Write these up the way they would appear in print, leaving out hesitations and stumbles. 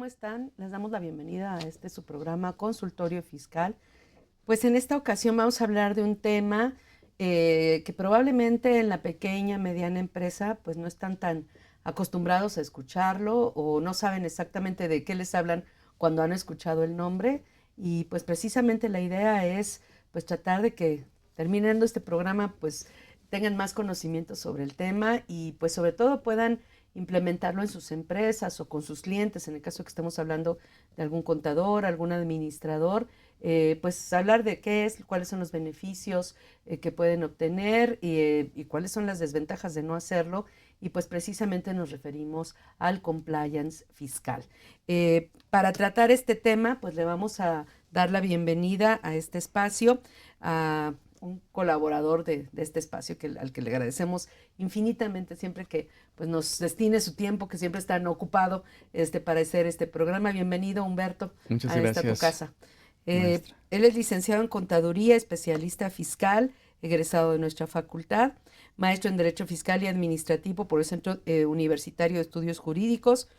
¿cómo están? Les damos la bienvenida a su programa Consultorio Fiscal. Pues en esta ocasión vamos a hablar de un tema que probablemente en la pequeña, mediana empresa pues no están tan acostumbrados a escucharlo o no saben exactamente de qué les hablan cuando han escuchado el nombre. Y pues precisamente la idea es pues tratar de que terminando este programa pues tengan más conocimiento sobre el tema y pues sobre todo puedan implementarlo en sus empresas o con sus clientes, en el caso que estemos hablando de algún contador, algún administrador, pues hablar de qué es, cuáles son los beneficios que pueden obtener y cuáles son las desventajas de no hacerlo. Y pues precisamente nos referimos al compliance fiscal. Para tratar este tema, pues le vamos a dar la bienvenida a este espacio a un colaborador de este espacio al que le agradecemos infinitamente siempre que pues, nos destine su tiempo, que siempre está ocupado para hacer este programa. Bienvenido, Humberto, Muchas a esta tu gracias, casa. maestra. Él es licenciado en Contaduría, especialista fiscal, egresado de nuestra facultad, maestro en Derecho Fiscal y Administrativo por el Centro Universitario de Estudios Jurídicos,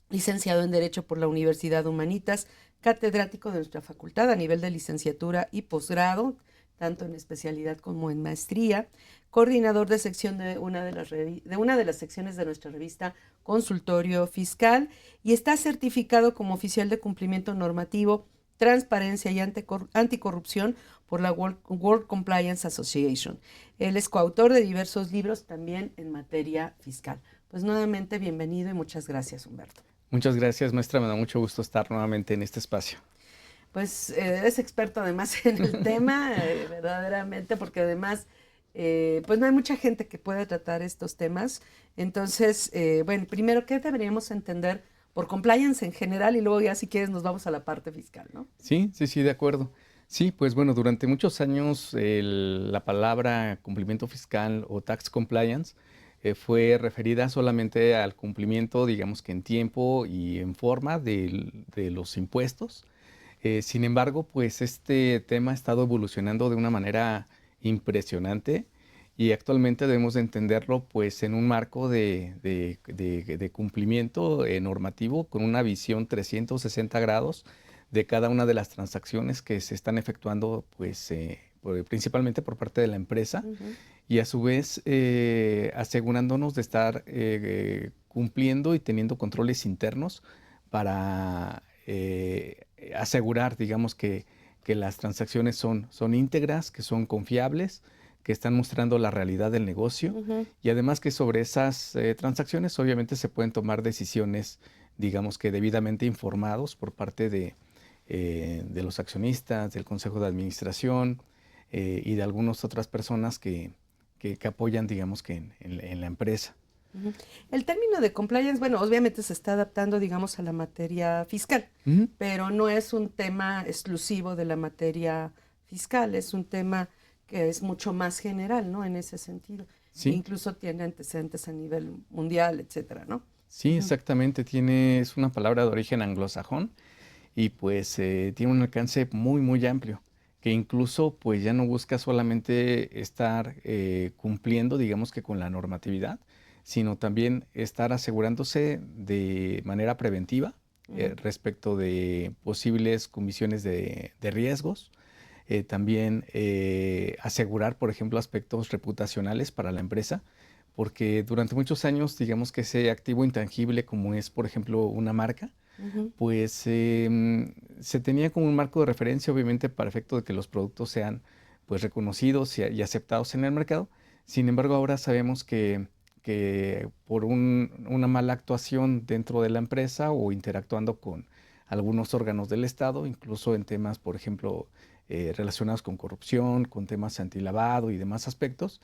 licenciado en Derecho por la Universidad Humanitas, catedrático de nuestra facultad a nivel de licenciatura y posgrado, tanto en especialidad como en maestría, coordinador de sección de una de las secciones de nuestra revista Consultorio Fiscal y está certificado como oficial de cumplimiento normativo, transparencia y anticorrupción por la World Compliance Association. Él es coautor de diversos libros también en materia fiscal. Pues nuevamente bienvenido y muchas gracias, Humberto. Muchas gracias, maestra. Me da mucho gusto estar nuevamente en este espacio. Pues eres experto además en el tema, verdaderamente, porque además, pues no hay mucha gente que pueda tratar estos temas. Entonces, bueno, primero, ¿qué deberíamos entender por compliance en general? Y luego ya si quieres nos vamos a la parte fiscal, ¿no? Sí, de acuerdo. Sí, pues bueno, durante muchos años la palabra cumplimiento fiscal o tax compliance fue referida solamente al cumplimiento, digamos que en tiempo y en forma de los impuestos. Sin embargo, pues este tema ha estado evolucionando de una manera impresionante y actualmente debemos de entenderlo pues en un marco de cumplimiento normativo con una visión 360 grados de cada una de las transacciones que se están efectuando pues principalmente por parte de la empresa y a su vez asegurándonos de estar cumpliendo y teniendo controles internos para asegurar, digamos, que las transacciones son íntegras, que son confiables, que están mostrando la realidad del negocio y además que sobre esas transacciones obviamente se pueden tomar decisiones, digamos que debidamente informados por parte de los accionistas, del consejo de administración y de algunas otras personas que apoyan, digamos que en la empresa. El término de compliance, bueno, obviamente se está adaptando, digamos, a la materia fiscal, pero no es un tema exclusivo de la materia fiscal, es un tema que es mucho más general, ¿no? En ese sentido. E Sí, incluso tiene antecedentes a nivel mundial, etcétera, ¿no? sí, exactamente. Es una palabra de origen anglosajón y pues tiene un alcance muy amplio, que incluso pues ya no busca solamente estar cumpliendo, digamos que con la normatividad, sino también estar asegurándose de manera preventiva respecto de posibles comisiones de riesgos. También asegurar, por ejemplo, aspectos reputacionales para la empresa, porque durante muchos años, digamos que ese activo intangible como es, por ejemplo, una marca, pues se tenía como un marco de referencia, obviamente, para efecto de que los productos sean pues reconocidos y aceptados en el mercado. Sin embargo, ahora sabemos que por una mala actuación dentro de la empresa o interactuando con algunos órganos del Estado, incluso en temas, por ejemplo, relacionados con corrupción, con temas antilavado y demás aspectos,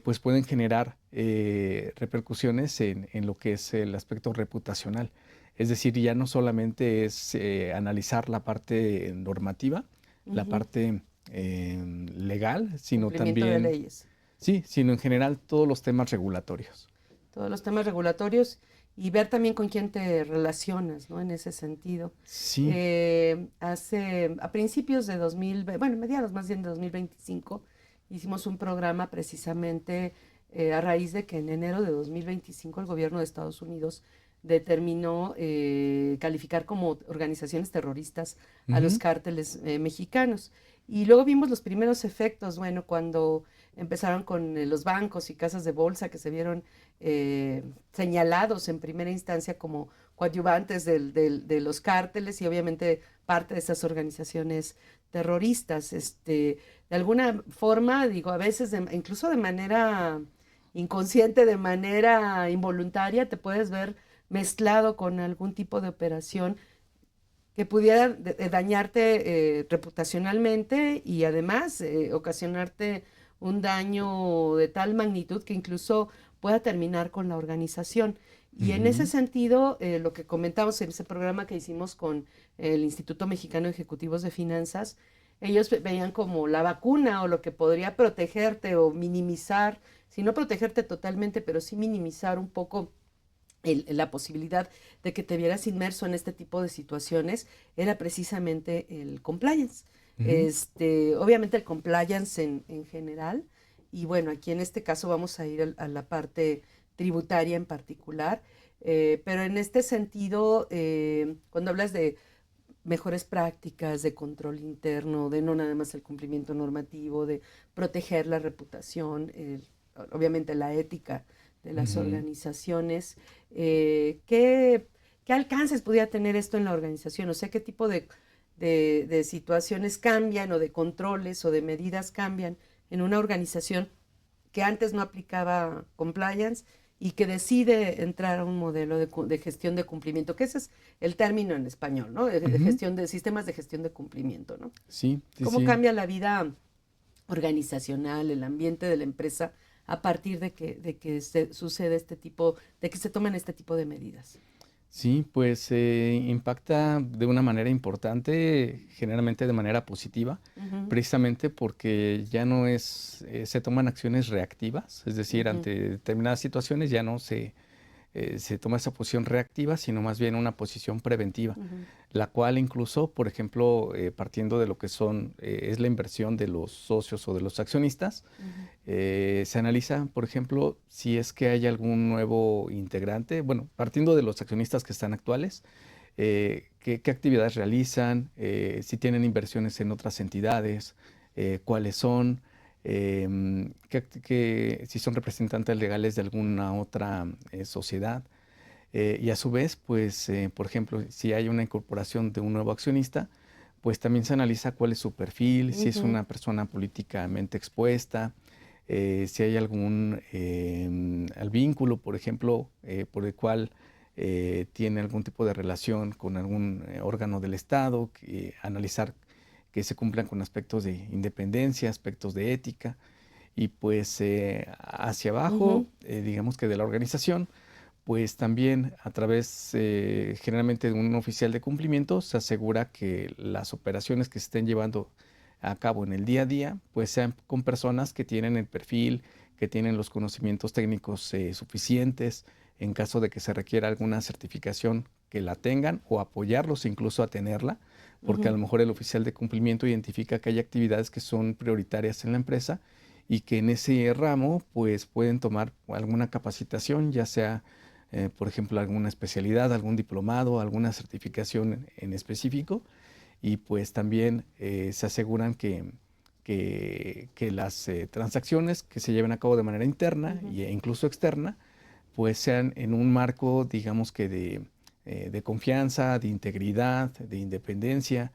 pues pueden generar repercusiones en lo que es el aspecto reputacional. Es decir, ya no solamente es analizar la parte normativa, la parte legal, sino Cumplimiento de también, leyes. sí, sino en general todos los temas regulatorios. Todos los temas regulatorios y ver también con quién te relacionas, ¿no? En ese sentido. Sí, A principios de 2020, bueno, mediados más bien de 2025, hicimos un programa precisamente a raíz de que en enero de 2025 el gobierno de Estados Unidos determinó calificar como organizaciones terroristas a los Ujú. cárteles mexicanos. Y luego vimos los primeros efectos, bueno, cuando empezaron con los bancos y casas de bolsa que se vieron señalados en primera instancia como coadyuvantes de los cárteles y obviamente parte de esas organizaciones terroristas. De alguna forma, digo, a veces incluso de manera inconsciente, de manera involuntaria, te puedes ver mezclado con algún tipo de operación que pudiera dañarte reputacionalmente y además ocasionarte un daño de tal magnitud que incluso pueda terminar con la organización. Y en ese Ujú. sentido, lo que comentamos en ese programa que hicimos con el Instituto Mexicano de Ejecutivos de Finanzas, ellos veían como la vacuna o lo que podría protegerte o minimizar, si no protegerte totalmente, pero sí minimizar un poco la posibilidad de que te vieras inmerso en este tipo de situaciones era precisamente el compliance. Ujú. Obviamente el compliance en general, y bueno, aquí en este caso vamos a ir a la parte tributaria en particular, pero en este sentido, cuando hablas de mejores prácticas de control interno, de no nada más el cumplimiento normativo, de proteger la reputación, obviamente la ética de las Ujú. organizaciones. ¿Qué alcances pudiera tener esto en la organización? O sea, ¿qué tipo de situaciones cambian o de controles o de medidas cambian en una organización que antes no aplicaba compliance y que decide entrar a un modelo de gestión de cumplimiento, que ese es el término en español, ¿no? De Ujú. gestión de sistemas de gestión de cumplimiento, ¿no? Sí, sí, ¿Cómo sí. cambia la vida organizacional, el ambiente de la empresa a partir de que sucede este tipo, de que se toman este tipo de medidas? Sí, pues impacta de una manera importante, generalmente de manera positiva, Ujú, precisamente porque ya no es, se toman acciones reactivas, es decir, ujú, ante determinadas situaciones ya no se toma esa posición reactiva, sino más bien una posición preventiva, ujú, la cual incluso, por ejemplo, partiendo de lo que son, es la inversión de los socios o de los accionistas, ujú, se analiza, por ejemplo, si es que hay algún nuevo integrante, bueno, partiendo de los accionistas que están actuales, qué actividades realizan, si tienen inversiones en otras entidades, cuáles son, si son representantes legales de alguna otra sociedad. Y a su vez, pues, por ejemplo, si hay una incorporación de un nuevo accionista, pues también se analiza cuál es su perfil, si es ujú, una persona políticamente expuesta, si hay algún al vínculo, por ejemplo, por el cual tiene algún tipo de relación con algún órgano del Estado, analizar que se cumplan con aspectos de independencia, aspectos de ética, y pues hacia ujú, abajo, digamos que de la organización, pues también a través generalmente de un oficial de cumplimiento se asegura que las operaciones que se estén llevando a cabo en el día a día, pues sean con personas que tienen el perfil, que tienen los conocimientos técnicos suficientes en caso de que se requiera alguna certificación que la tengan o apoyarlos incluso a tenerla, porque a ujú, lo mejor el oficial de cumplimiento identifica que hay actividades que son prioritarias en la empresa y que en ese ramo pues pueden tomar alguna capacitación, ya sea por ejemplo, alguna especialidad, algún diplomado, alguna certificación en específico, y pues también se aseguran que las transacciones que se lleven a cabo de manera interna ujú, e incluso externa, pues sean en un marco, digamos que de confianza, de integridad, de independencia,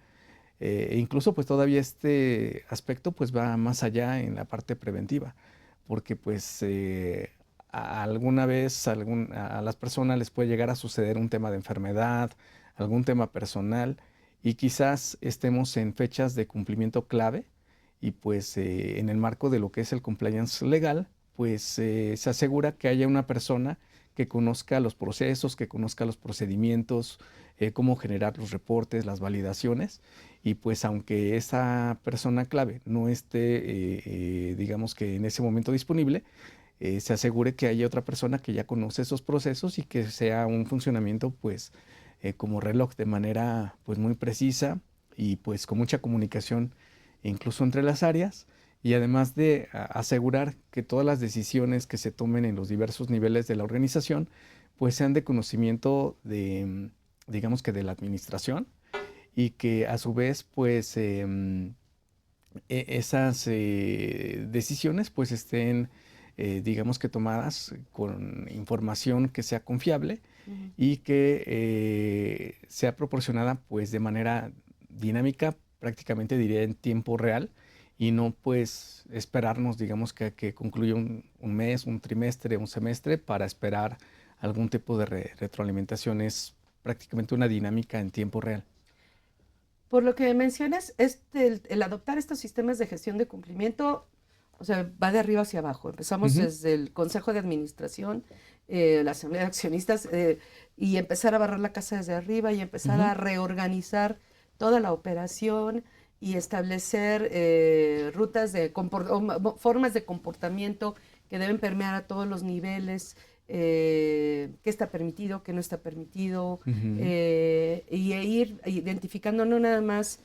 e incluso pues todavía este aspecto pues va más allá en la parte preventiva, porque pues alguna vez a las personas les puede llegar a suceder un tema de enfermedad, algún tema personal, y quizás estemos en fechas de cumplimiento clave y pues en el marco de lo que es el compliance legal, pues se asegura que haya una persona que conozca los procesos, que conozca los procedimientos, cómo generar los reportes, las validaciones, y pues aunque esa persona clave no esté, digamos que en ese momento disponible, se asegure que haya otra persona que ya conoce esos procesos y que sea un funcionamiento pues como reloj de manera pues muy precisa y pues con mucha comunicación incluso entre las áreas, y además de asegurar que todas las decisiones que se tomen en los diversos niveles de la organización pues sean de conocimiento de, digamos que de la administración, y que a su vez pues esas decisiones pues estén digamos que tomadas con información que sea confiable Ujú. y que sea proporcionada pues de manera dinámica, prácticamente diría en tiempo real, y no pues esperarnos, digamos que concluya un mes, un trimestre, un semestre para esperar algún tipo de retroalimentación. Es prácticamente una dinámica en tiempo real. Por lo que mencionas, el adoptar estos sistemas de gestión de cumplimiento, o sea, va de arriba hacia abajo. Empezamos Ujú, desde el Consejo de Administración, la Asamblea de Accionistas, y empezar a barrer la casa desde arriba y empezar ujú, a reorganizar toda la operación y establecer rutas de formas de comportamiento que deben permear a todos los niveles, qué está permitido, qué no está permitido, ujú, y ir identificando no nada más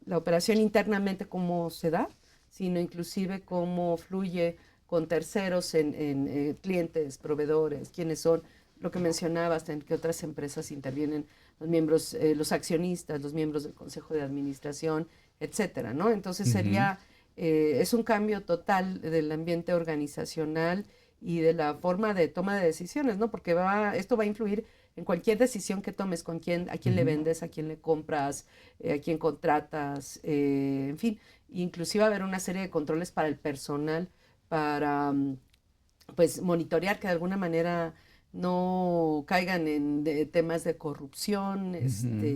la operación internamente cómo se da, sino inclusive cómo fluye con terceros en clientes, proveedores, quiénes son, lo que mencionabas, en qué otras empresas intervienen los miembros, los accionistas, los miembros del consejo de administración, etcétera, ¿no? Entonces ujú, sería, es un cambio total del ambiente organizacional y de la forma de toma de decisiones, ¿no? Porque esto va a influir en cualquier decisión que tomes, a quién le ujú. vendes, a quién le compras, a quién contratas, en fin, inclusive va a haber una serie de controles para el personal, para pues monitorear que de alguna manera no caigan en temas de corrupción, Ujú,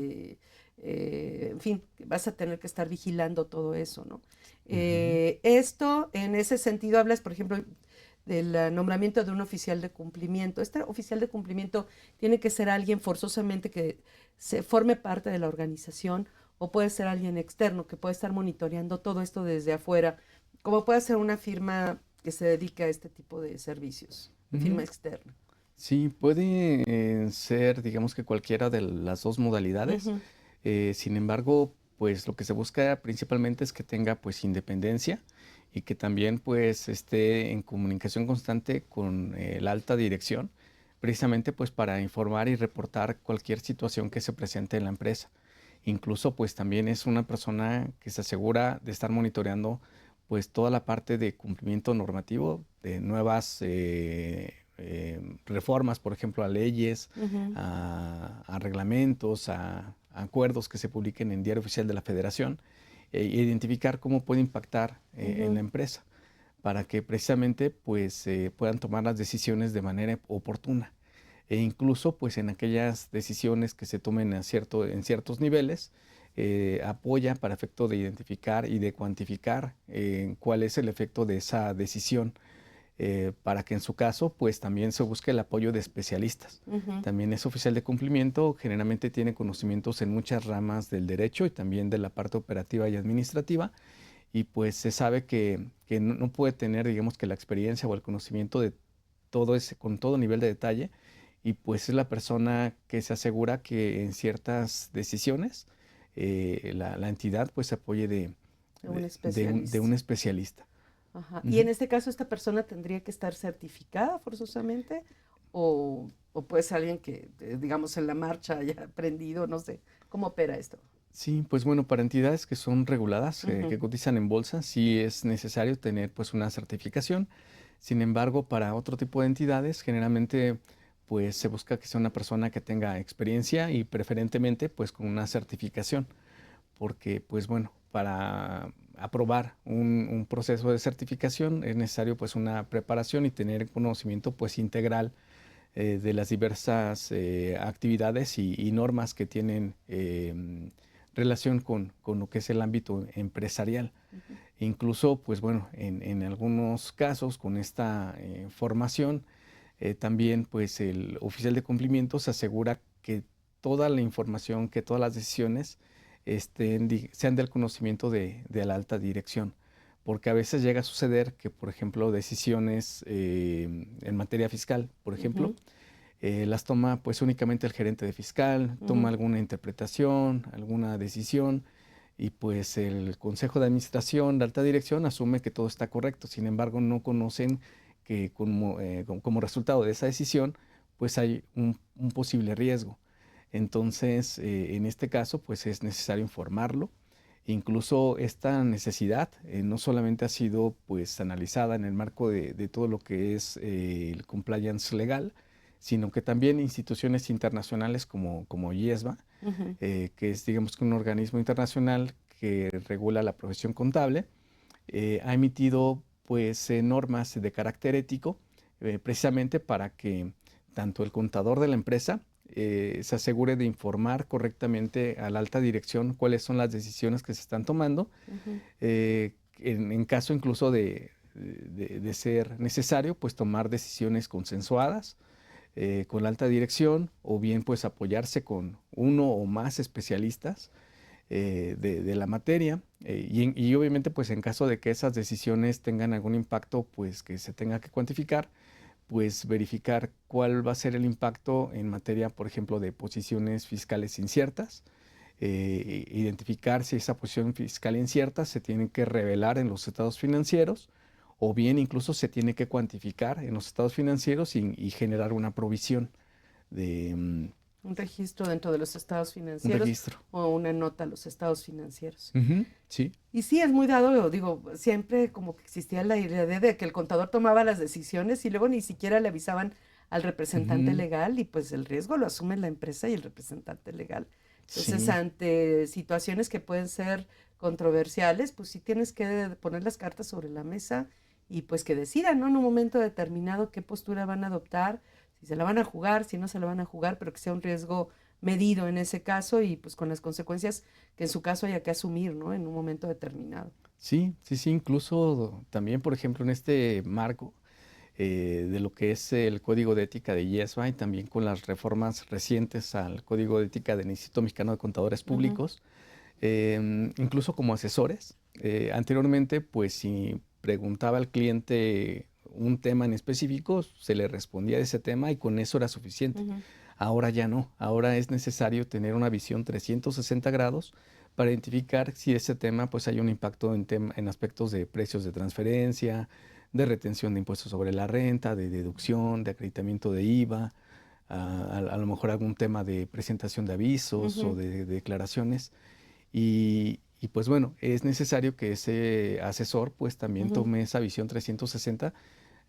en fin, vas a tener que estar vigilando todo eso, ¿no? ujú, Esto, en ese sentido, hablas, por ejemplo, del nombramiento de un oficial de cumplimiento. Este oficial de cumplimiento tiene que ser alguien forzosamente que se forme parte de la organización o puede ser alguien externo que puede estar monitoreando todo esto desde afuera, como puede ser una firma que se dedique a este tipo de servicios, firma ujú. externa. Sí, puede ser, digamos que cualquiera de las dos modalidades. Ujú, Sin embargo, pues lo que se busca principalmente es que tenga pues independencia y que también pues esté en comunicación constante con la alta dirección, precisamente pues para informar y reportar cualquier situación que se presente en la empresa. Incluso pues también es una persona que se asegura de estar monitoreando pues toda la parte de cumplimiento normativo de nuevas reformas, por ejemplo, a leyes, ujú, a reglamentos, a acuerdos que se publiquen en Diario Oficial de la Federación, e identificar cómo puede impactar en la ujú. empresa para que precisamente pues puedan tomar las decisiones de manera oportuna, e incluso pues en aquellas decisiones que se tomen en ciertos niveles, apoya para efecto de identificar y de cuantificar cuál es el efecto de esa decisión, para que en su caso pues también se busque el apoyo de especialistas. Ujú. También es oficial de cumplimiento, generalmente tiene conocimientos en muchas ramas del derecho y también de la parte operativa y administrativa, y pues se sabe que no puede tener, digamos que la experiencia o el conocimiento de todo ese, con todo nivel de detalle, y pues es la persona que se asegura que en ciertas decisiones la entidad pues se apoye De un de un especialista. especialista. Ajá. Y en Ujú. este caso, ¿esta persona tendría que estar certificada forzosamente? O puede ser alguien que, digamos, en la marcha haya aprendido, no sé, ¿cómo opera esto? Sí, pues bueno, para entidades que son reguladas, Ujú, que cotizan en bolsa, sí es necesario tener pues una certificación. Sin embargo, para otro tipo de entidades, generalmente pues se busca que sea una persona que tenga experiencia y preferentemente pues con una certificación, porque pues bueno, para aprobar un proceso de certificación es necesario pues una preparación y tener conocimiento pues integral de las diversas actividades y normas que tienen relación con lo que es el ámbito empresarial. ujú, Incluso, pues bueno, en algunos casos con esta formación, también pues el oficial de cumplimiento se asegura que toda la información, que todas las decisiones sean del conocimiento de la alta dirección. Porque a veces llega a suceder que, por ejemplo, decisiones en materia fiscal, por ejemplo, ujú, las toma pues únicamente el gerente de fiscal, toma ujú. alguna interpretación, alguna decisión, y pues el consejo de administración, la alta dirección, asume que todo está correcto. Sin embargo, no conocen que como resultado de esa decisión, pues hay un posible riesgo. Entonces, en este caso, pues es necesario informarlo. Incluso esta necesidad no solamente ha sido pues analizada en el marco de todo lo que es el compliance legal, sino que también instituciones internacionales como IESMA, que es digamos que un organismo internacional que regula la profesión contable, ha emitido pues normas de carácter ético precisamente para que tanto el contador de la empresa se asegure de informar correctamente a la alta dirección cuáles son las decisiones que se están tomando, en caso incluso de ser necesario, pues tomar decisiones consensuadas con la alta dirección o bien pues apoyarse con uno o más especialistas de la materia y obviamente pues en caso de que esas decisiones tengan algún impacto pues que se tenga que cuantificar, pues verificar cuál va a ser el impacto en materia, por ejemplo, de posiciones fiscales inciertas, identificar si esa posición fiscal incierta se tiene que revelar en los estados financieros o bien incluso se tiene que cuantificar en los estados financieros y generar una provisión de un registro dentro de los estados un financieros registro. o una nota a los estados financieros. Sí. Y sí, es muy dado, digo, siempre como que existía la idea de que el contador tomaba las decisiones y luego ni siquiera le avisaban al representante legal y pues el riesgo lo asume la empresa y el representante legal. Entonces, Sí. ante situaciones que pueden ser controversiales, pues sí tienes que poner las cartas sobre la mesa y pues que decidan, ¿no? En un momento determinado qué postura van a adoptar, si se la van a jugar, si no se la van a jugar, pero que sea un riesgo medido en ese caso y pues con las consecuencias que en su caso haya que asumir, ¿no? En un momento determinado. Sí, sí, sí, incluso también, por ejemplo, en este marco de lo que es el Código de Ética de IESMA y también con las reformas recientes al Código de Ética del Instituto Mexicano de Contadores Públicos, incluso como asesores. Anteriormente, pues si preguntaba al cliente un tema en específico, se le respondía de ese tema y con eso era suficiente. Ahora ya no, ahora es necesario tener una visión 360 grados para identificar si ese tema pues hay un impacto en aspectos de precios de transferencia, de retención de impuestos sobre la renta, de deducción, de acreditamiento de IVA, a lo mejor algún tema de presentación de avisos o de declaraciones. Y pues bueno, es necesario que ese asesor pues también tome esa visión 360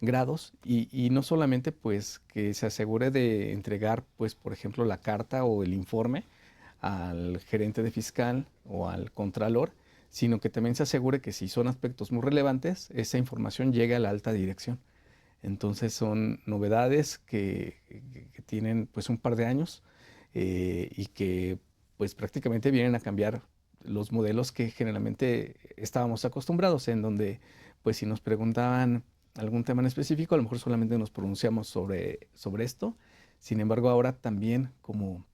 grados y no solamente pues que se asegure de entregar pues por ejemplo la carta o el informe al gerente de fiscal o al contralor, sino que también se asegure que si son aspectos muy relevantes, esa información llegue a la alta dirección. Entonces son novedades que tienen pues un par de años y que pues prácticamente vienen a cambiar los modelos que generalmente estábamos acostumbrados, en donde pues si nos preguntaban algún tema en específico, a lo mejor solamente nos pronunciamos sobre esto. Sin embargo, ahora también como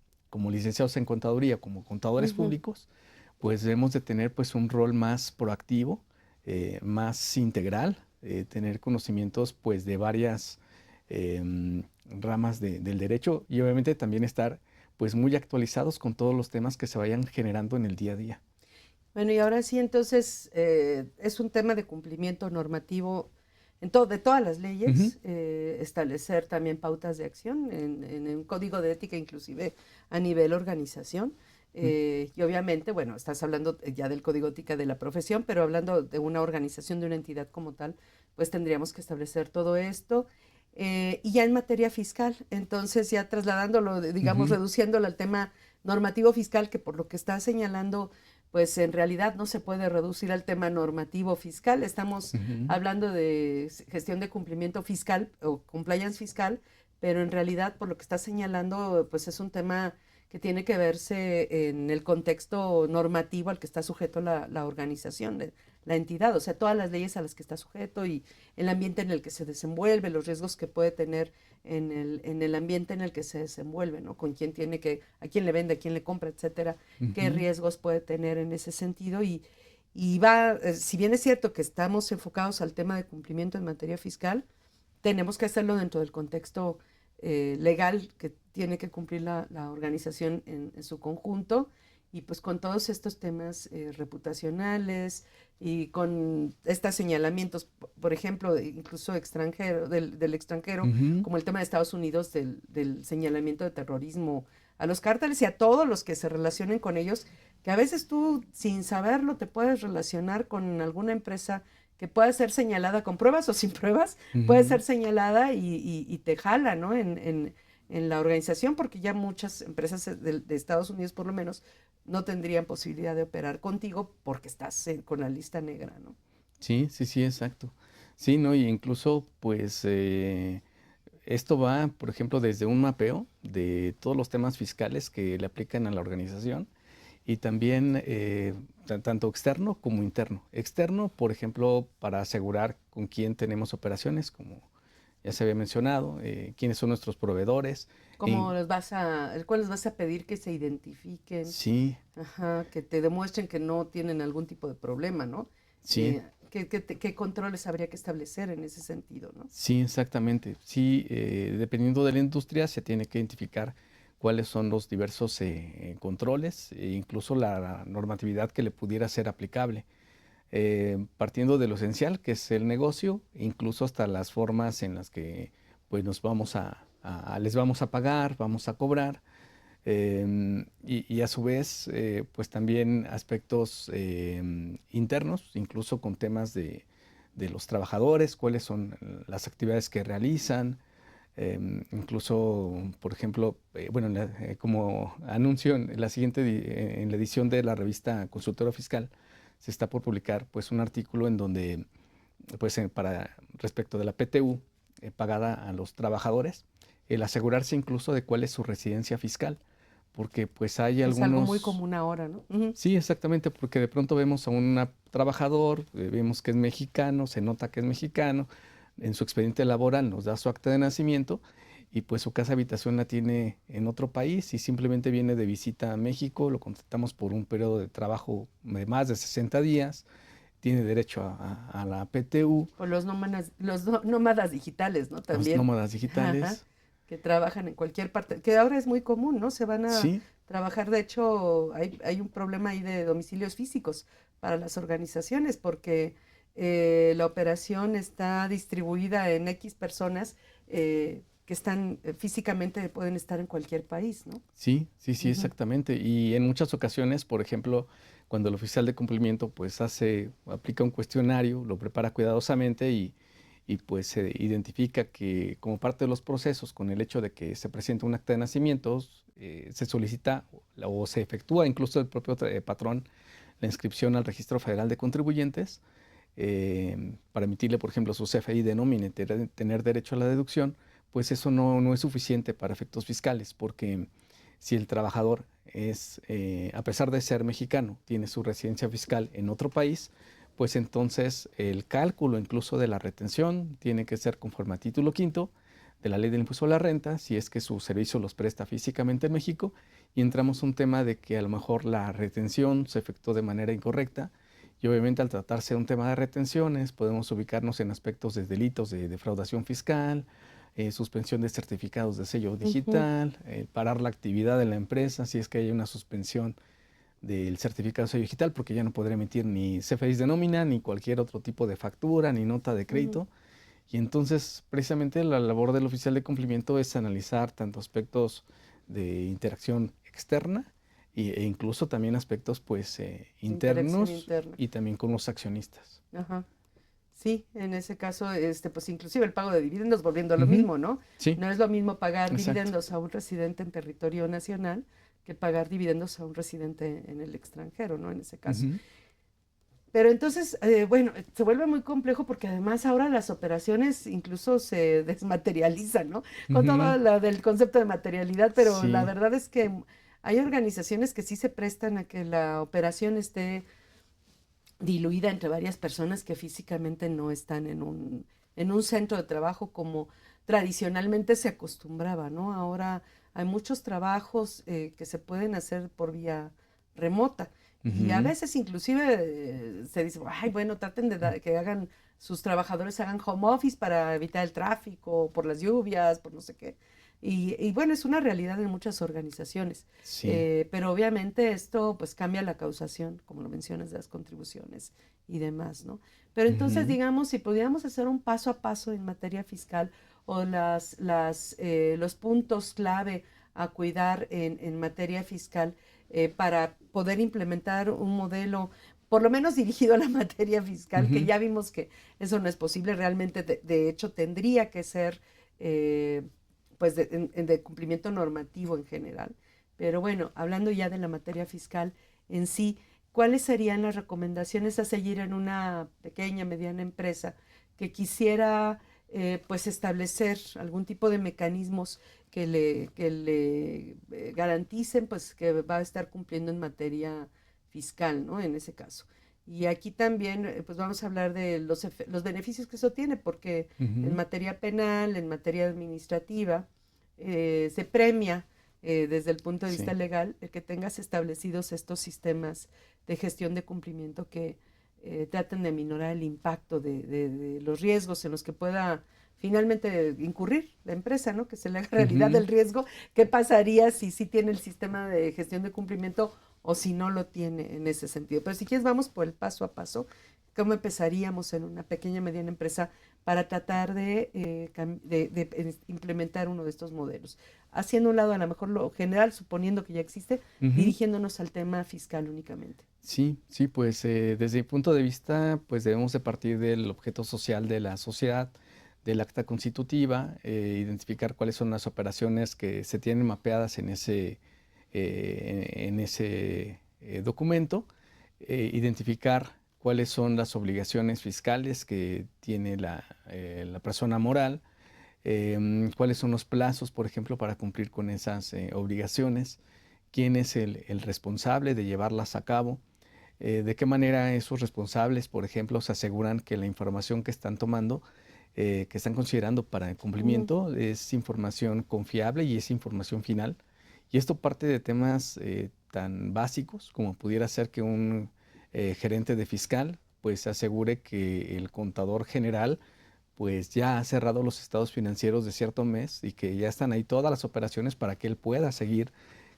licenciados en contaduría, como contadores públicos, pues debemos de tener pues un rol más proactivo, más integral, tener conocimientos pues de varias ramas del derecho y obviamente también estar pues muy actualizados con todos los temas que se vayan generando en el día a día. Bueno, y ahora sí, entonces, es un tema de cumplimiento normativo de todas las leyes, establecer también pautas de acción en un código de ética, inclusive a nivel organización. Y obviamente, bueno, estás hablando ya del código de ética de la profesión, pero hablando de una organización, de una entidad como tal, pues tendríamos que establecer todo esto. Y ya en materia fiscal, entonces ya trasladándolo, digamos, reduciéndolo al tema normativo fiscal, que por lo que está señalando, pues en realidad no se puede reducir al tema normativo fiscal. Estamos hablando de gestión de cumplimiento fiscal o compliance fiscal, pero en realidad por lo que está señalando, pues es un tema que tiene que verse en el contexto normativo al que está sujeto la organización, la entidad, o sea, todas las leyes a las que está sujeto y el ambiente en el que se desenvuelve, los riesgos que puede tener en el ambiente en el que se desenvuelve, ¿no? Con quién tiene que, a quién le vende, a quién le compra, etcétera, qué riesgos puede tener en ese sentido y va, si bien es cierto que estamos enfocados al tema de cumplimiento en materia fiscal, tenemos que hacerlo dentro del contexto legal que tiene que cumplir la organización en su conjunto y pues con todos estos temas reputacionales, y con estos señalamientos, por ejemplo, incluso extranjero, del extranjero, Ujú. como el tema de Estados Unidos del señalamiento de terrorismo a los cárteles y a todos los que se relacionen con ellos, que a veces tú sin saberlo te puedes relacionar con alguna empresa que puede ser señalada con pruebas o sin pruebas, puede Ujú. ser señalada y te jala, ¿no? En la organización, porque ya muchas empresas de Estados Unidos, por lo menos, no tendrían posibilidad de operar contigo porque estás con la lista negra, ¿no? Sí, sí, sí, exacto. Sí, ¿no? Y incluso, pues, esto va, por ejemplo, desde un mapeo de todos los temas fiscales que le aplican a la organización y también tanto externo como interno. Externo, por ejemplo, para asegurar con quién tenemos operaciones, como ya se había mencionado, quiénes son nuestros proveedores. ¿Cómo les vas el cual les vas a pedir que se identifiquen? Sí, Ajá, que te demuestren que no tienen algún tipo de problema, ¿no? sí. ¿Qué controles habría que establecer en ese sentido, ¿no? Sí, exactamente. Sí, dependiendo de la industria se tiene que identificar cuáles son los diversos controles e incluso la normatividad que le pudiera ser aplicable. Partiendo de lo esencial, que es el negocio, incluso hasta las formas en las que pues nos vamos les vamos a pagar, vamos a cobrar, y a su vez, pues también aspectos internos, incluso con temas de los trabajadores, cuáles son las actividades que realizan, incluso, por ejemplo, bueno, como anuncio en la en la edición de la revista Consultorio Fiscal, se está por publicar pues un artículo en donde, pues para respecto de la PTU pagada a los trabajadores, el asegurarse incluso de cuál es su residencia fiscal, porque pues hay Es algo muy algunos, común ahora, ¿no? Ujú. sí, exactamente, porque de pronto vemos a un trabajador, vemos que es mexicano, se nota que es mexicano, en su expediente laboral nos da su acta de nacimiento y pues su casa habitación la tiene en otro país y simplemente viene de visita a México, lo contratamos por un periodo de trabajo de más de 60 días, tiene derecho a la PTU, O nómadas digitales, ¿no? los También, nómadas ajá, digitales, que trabajan en cualquier parte, que ahora es muy común, ¿no? Se van a sí, trabajar, de hecho, hay un problema ahí de domicilios físicos para las organizaciones, porque la operación está distribuida en X personas que están físicamente, pueden estar en cualquier país, ¿no? sí, sí, sí, Ujú. exactamente. Y en muchas ocasiones, por ejemplo, cuando el oficial de cumplimiento pues aplica un cuestionario, lo prepara cuidadosamente y pues se identifica que como parte de los procesos, con el hecho de que se presenta un acta de nacimiento, se solicita o se efectúa incluso el propio patrón la inscripción al Registro Federal de Contribuyentes para emitirle, por ejemplo, su CFI de nómina y tener derecho a la deducción, pues eso no es suficiente para efectos fiscales, porque si el trabajador es, a pesar de ser mexicano, tiene su residencia fiscal en otro país, pues entonces el cálculo incluso de la retención tiene que ser conforme a título quinto de la ley del impuesto a la renta, si es que su servicio los presta físicamente en México, y entramos a un tema de que a lo mejor la retención se efectuó de manera incorrecta, y obviamente al tratarse de un tema de retenciones, podemos ubicarnos en aspectos de delitos de defraudación fiscal, suspensión de certificados de sello Ujú. digital, parar la actividad de la empresa si es que hay una suspensión del certificado de sello digital, porque ya no podrá emitir ni CFDIs de nómina, ni cualquier otro tipo de factura, ni nota de Ujú. crédito. Y entonces, precisamente la labor del oficial de cumplimiento es analizar tanto aspectos de interacción externa e incluso también aspectos pues Interacción internos interna. y también con los accionistas. Ajá. Sí, en ese caso, pues inclusive el pago de dividendos, volviendo a lo Ujú. mismo, ¿no? Sí, No es lo mismo pagar exacto. dividendos a un residente en territorio nacional que pagar dividendos a un residente en el extranjero, ¿no? En ese caso. Ujú. Pero entonces, bueno, se vuelve muy complejo porque además ahora las operaciones incluso se desmaterializan, ¿no? Con todo Ujú. lo del concepto de materialidad, pero la Sí, verdad es que hay organizaciones que sí se prestan a que la operación esté diluida entre varias personas que físicamente no están en un centro de trabajo como tradicionalmente se acostumbraba, ¿no? Ahora hay muchos trabajos que se pueden hacer por vía remota y a ujú. veces inclusive se dice, ay, bueno, traten de que hagan, sus trabajadores hagan home office para evitar el tráfico, por las lluvias, por no sé qué. Y bueno, es una realidad en muchas organizaciones. Sí, Pero obviamente esto pues cambia la causación, como lo mencionas, de las contribuciones y demás, ¿no? Pero entonces, Ujú. digamos, si pudiéramos hacer un paso a paso en materia fiscal o los puntos clave a cuidar en materia fiscal para poder implementar un modelo, por lo menos dirigido a la materia fiscal, que Ujú. ya vimos que eso no es posible, realmente de hecho tendría que ser eh, pues de cumplimiento normativo en general. Pero bueno, hablando ya de la materia fiscal en sí, ¿cuáles serían las recomendaciones a seguir en una pequeña, mediana empresa que quisiera pues establecer algún tipo de mecanismos que le garanticen pues que va a estar cumpliendo en materia fiscal, ¿no? En ese caso. Y aquí también pues vamos a hablar de los beneficios que eso tiene, porque en Ujú. materia penal, en materia administrativa, se premia desde el punto de vista Sí. legal el que tengas establecidos estos sistemas de gestión de cumplimiento que traten de minorar el impacto de los riesgos en los que pueda finalmente incurrir la empresa, ¿no? Que se le haga realidad Ujú. el riesgo. ¿Qué pasaría si sí tiene el sistema de gestión de cumplimiento o si no lo tiene en ese sentido? Pero si quieres, vamos por el paso a paso. ¿Cómo empezaríamos en una pequeña mediana empresa para tratar de implementar uno de estos modelos? Haciendo un lado a lo mejor lo general, suponiendo que ya existe, Ujú. dirigiéndonos al tema fiscal únicamente. Sí, sí, pues desde mi punto de vista, pues debemos de partir del objeto social de la sociedad, del acta constitutiva, identificar cuáles son las operaciones que se tienen mapeadas en ese documento, identificar cuáles son las obligaciones fiscales que tiene la persona moral, cuáles son los plazos, por ejemplo, para cumplir con esas obligaciones, quién es el responsable de llevarlas a cabo, de qué manera esos responsables, por ejemplo, se aseguran que la información que están tomando, que están considerando para el Ujú. cumplimiento, es información confiable y es información final. Y esto parte de temas tan básicos como pudiera ser que un gerente de fiscal pues se asegure que el contador general pues ya ha cerrado los estados financieros de cierto mes y que ya están ahí todas las operaciones para que él pueda seguir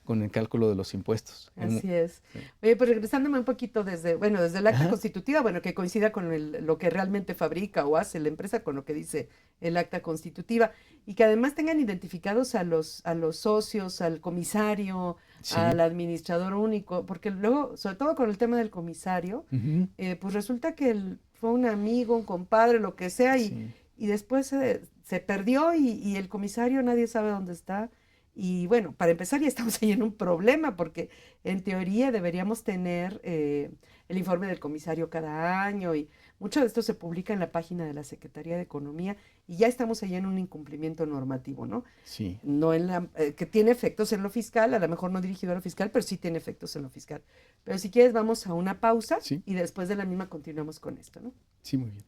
con el cálculo de los impuestos. Así es. Sí. Oye, pues regresándome un poquito desde el acta Ajá. constitutiva, bueno, que coincida con lo que realmente fabrica o hace la empresa con lo que dice el acta constitutiva y que además tengan identificados a los socios, al comisario, Sí. al administrador único, porque luego, sobre todo con el tema del comisario, Ujú. pues resulta que fue un amigo, un compadre, lo que sea, y, Sí. y después se perdió y el comisario nadie sabe dónde está. Y bueno, para empezar ya estamos ahí en un problema porque en teoría deberíamos tener el informe del comisario cada año y mucho de esto se publica en la página de la Secretaría de Economía y ya estamos ahí en un incumplimiento normativo, ¿no? Sí. No que tiene efectos en lo fiscal, a lo mejor no dirigido a lo fiscal, pero sí tiene efectos en lo fiscal. Pero si quieres vamos a una pausa Sí. y después de la misma continuamos con esto, ¿no? Sí, muy bien.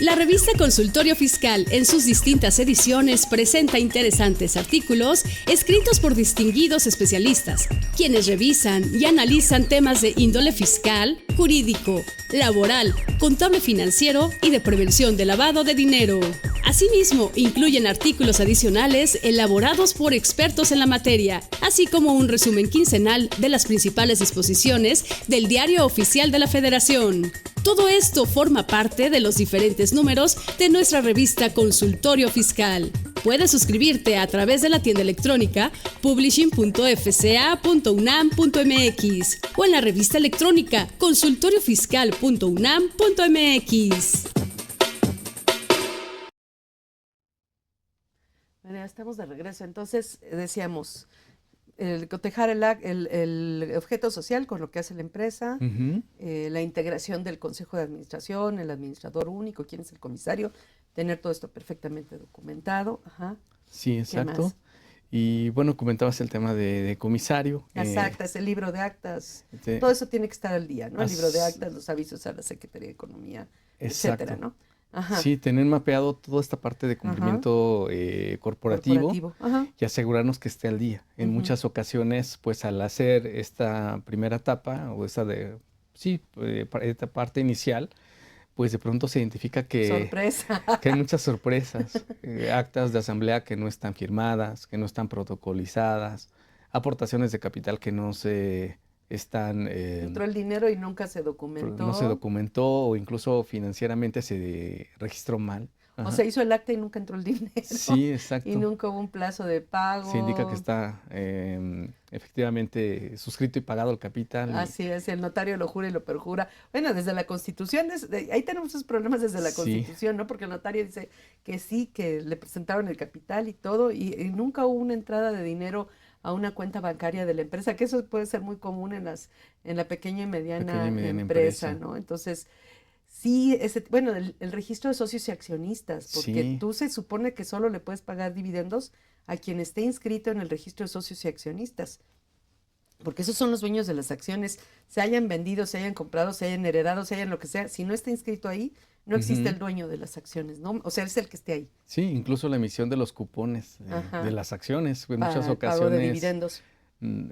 La revista Consultorio Fiscal en sus distintas ediciones presenta interesantes artículos escritos por distinguidos especialistas, quienes revisan y analizan temas de índole fiscal, jurídico, laboral, contable financiero y de prevención de lavado de dinero. Asimismo, incluyen artículos adicionales elaborados por expertos en la materia, así como un resumen quincenal de las principales disposiciones del Diario Oficial de la Federación. Todo esto forma parte de los diferentes números de nuestra revista Consultorio Fiscal. Puedes suscribirte a través de la tienda electrónica publishing.fca.unam.mx o en la revista electrónica consultoriofiscal.unam.mx. Bueno, ya estamos de regreso. Entonces, decíamos, el cotejar el objeto social con lo que hace la empresa, Ujú. la integración del consejo de administración, el administrador único, quién es el comisario, tener todo esto perfectamente documentado. Ajá. Sí, ¿Qué exacto. más? Y bueno, comentabas el tema de comisario. Las actas, el libro de actas, Este, todo eso tiene que estar al día, ¿no? El libro de as- actas, los avisos a la Secretaría de Economía, etcétera, exacto. ¿no? Ajá, Sí, tener mapeado toda esta parte de ajá, cumplimiento corporativo corporativo, ajá, y asegurarnos que esté al día. En ujú, muchas ocasiones, pues al hacer esta primera etapa o esta de, sí, esta parte inicial, pues de pronto se identifica Sorpresa. que hay muchas sorpresas, actas de asamblea que no están firmadas, que no están protocolizadas, aportaciones de capital que no se están, Entró el dinero y nunca se no se documentó. documentó o incluso financieramente se registró mal. O Ajá. se hizo el acta y nunca entró el dinero. Sí, Y exacto. nunca hubo un plazo de Se indica que pago. está efectivamente suscrito y pagado el capital. Así es, el notario lo jura y lo perjura. Bueno, desde la Constitución, ahí tenemos esos problemas desde la Sí, Constitución, ¿no? Porque el notario dice que sí, que le presentaron el capital y todo, y nunca hubo una entrada de dinero a una cuenta bancaria de la empresa, que eso puede ser muy común en la pequeña y pequeña y mediana mediana empresa, empresa. ¿no? Entonces, sí, bueno, el registro de socios y accionistas, porque Sí, tú se supone que solo le puedes pagar dividendos a quien esté inscrito en el registro de socios y accionistas, porque esos son los dueños de las acciones, se hayan vendido, se hayan comprado, se hayan heredado, se hayan lo que sea, si no está inscrito ahí, no existe ujú. el dueño de las acciones, ¿no? O sea, es el que esté ahí, Sí, incluso la emisión de los cupones de ajá, las acciones. En muchas para el pago de ocasiones dividendos.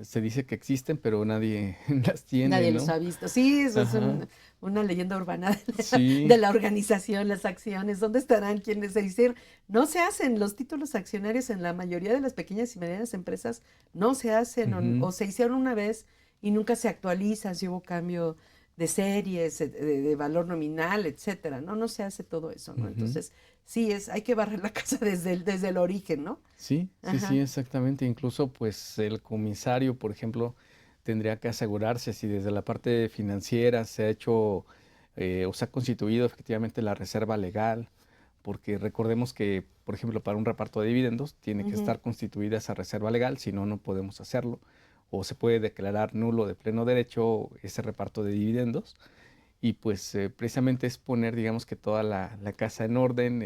se dice que existen, pero nadie las tiene, Nadie los ¿no? ha visto. Sí, eso es Ajá, una leyenda urbana sí, de la organización, las acciones, ¿dónde estarán quienes se hicieron? No se hacen los títulos accionarios en la mayoría de las pequeñas y medianas empresas, no se hacen ujú, o se hicieron una vez y nunca se actualizan si hubo cambio de series, de valor nominal, etcétera, ¿no? No se hace todo eso, ¿no? ujú. Entonces, sí, hay que barrer la casa desde el origen, ¿no? Sí, sí, sí, Ajá. exactamente. Incluso, pues, el comisario, por ejemplo, tendría que asegurarse si desde la parte financiera se ha hecho o se ha constituido efectivamente la reserva legal, porque recordemos que, por ejemplo, para un reparto de dividendos tiene que Ujú. estar constituida esa reserva legal, si no, no podemos hacerlo, o se puede declarar nulo de pleno derecho ese reparto de dividendos, y pues precisamente es poner, digamos que toda la casa en orden.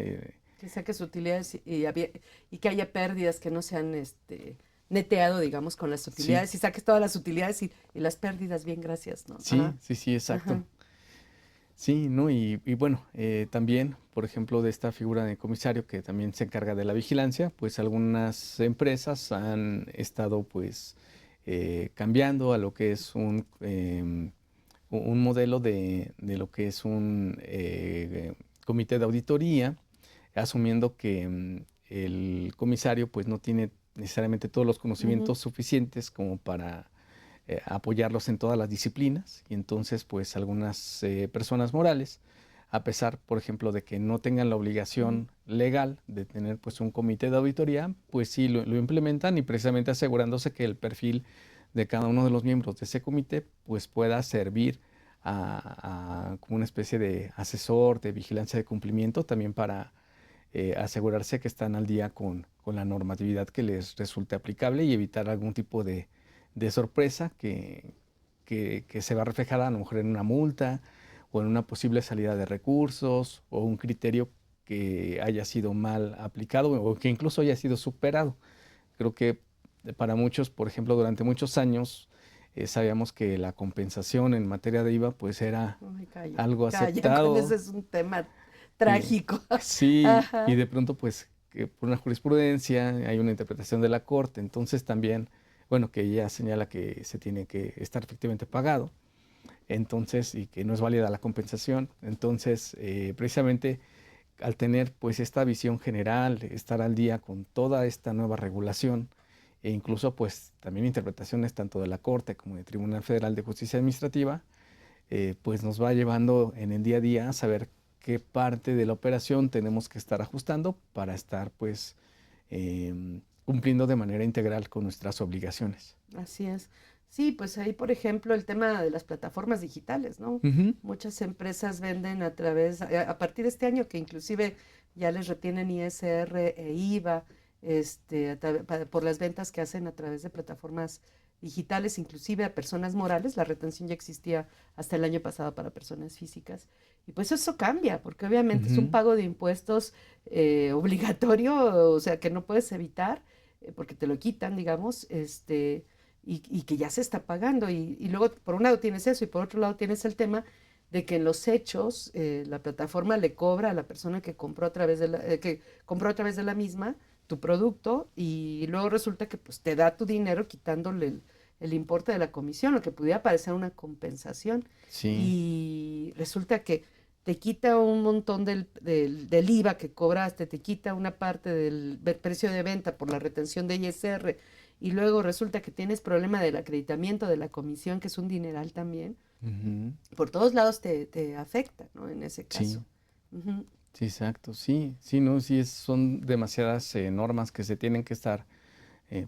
Que saques utilidades y que haya pérdidas que no sean neteado, digamos, con las Sí, utilidades y saques todas las utilidades y las pérdidas, bien, gracias, ¿no? sí, Ajá, sí, sí, exacto. ajá, Sí, ¿no? Y bueno, también, por ejemplo, de esta figura de comisario que también se encarga de la vigilancia, pues algunas empresas han estado pues cambiando a lo que es un modelo de lo que es un comité de auditoría, asumiendo que el comisario pues no tiene necesariamente todos los ujú, conocimientos suficientes como para apoyarlos en todas las disciplinas y entonces pues algunas personas morales, a pesar por ejemplo de que no tengan la ujú. obligación legal de tener pues un comité de auditoría, pues sí lo implementan y precisamente asegurándose que el perfil de cada uno de los miembros de ese comité pues pueda servir como una especie de asesor de vigilancia de cumplimiento también para asegurarse que están al día con la normatividad que les resulte aplicable y evitar algún tipo de sorpresa que se va reflejada a lo mejor en una multa o en una posible salida de recursos o un criterio que haya sido mal aplicado o que incluso haya sido superado. Creo que para muchos, por ejemplo, durante muchos años sabíamos que la compensación en materia de IVA pues era Ay, calla, algo calla, con ese aceptado es un tema y trágico. sí, y Ajá, de pronto pues que por una jurisprudencia hay una interpretación de la corte, entonces también, bueno, que ella señala que se tiene que estar efectivamente pagado, entonces, y que no es válida la compensación, entonces, precisamente al tener pues esta visión general, estar al día con toda esta nueva regulación, e incluso pues también interpretaciones tanto de la Corte como del Tribunal Federal de Justicia Administrativa, pues nos va llevando en el día a día a saber qué parte de la operación tenemos que estar ajustando para estar pues cumpliendo de manera integral con nuestras obligaciones. así es. Sí, pues ahí, por ejemplo, el tema de las plataformas digitales, ¿no? Ujú, Muchas empresas venden a través, a partir de este año, que inclusive ya les retienen ISR e IVA, por las ventas que hacen a través de plataformas digitales, inclusive a personas morales. La retención ya existía hasta el año pasado para personas físicas. Y pues eso cambia, porque obviamente es un ujú, pago de impuestos obligatorio, o sea, que no puedes evitar, porque te lo quitan, digamos, y que ya se está pagando. Y luego, por un lado tienes eso y por otro lado tienes el tema de que en los hechos la plataforma le cobra a la persona que compró a través de la misma tu producto y luego resulta que pues te da tu dinero quitándole el importe de la comisión, lo que pudiera parecer una compensación. sí, Y resulta que te quita un montón del IVA que cobraste, te quita una parte del precio de venta por la retención de ISR, y luego resulta que tienes problema del acreditamiento de la comisión, que es un dineral también, Ujú. por todos lados te afecta, ¿no? En ese Sí, caso. Ujú. sí, exacto. Sí, sí, no, sí, son demasiadas normas que se tienen que estar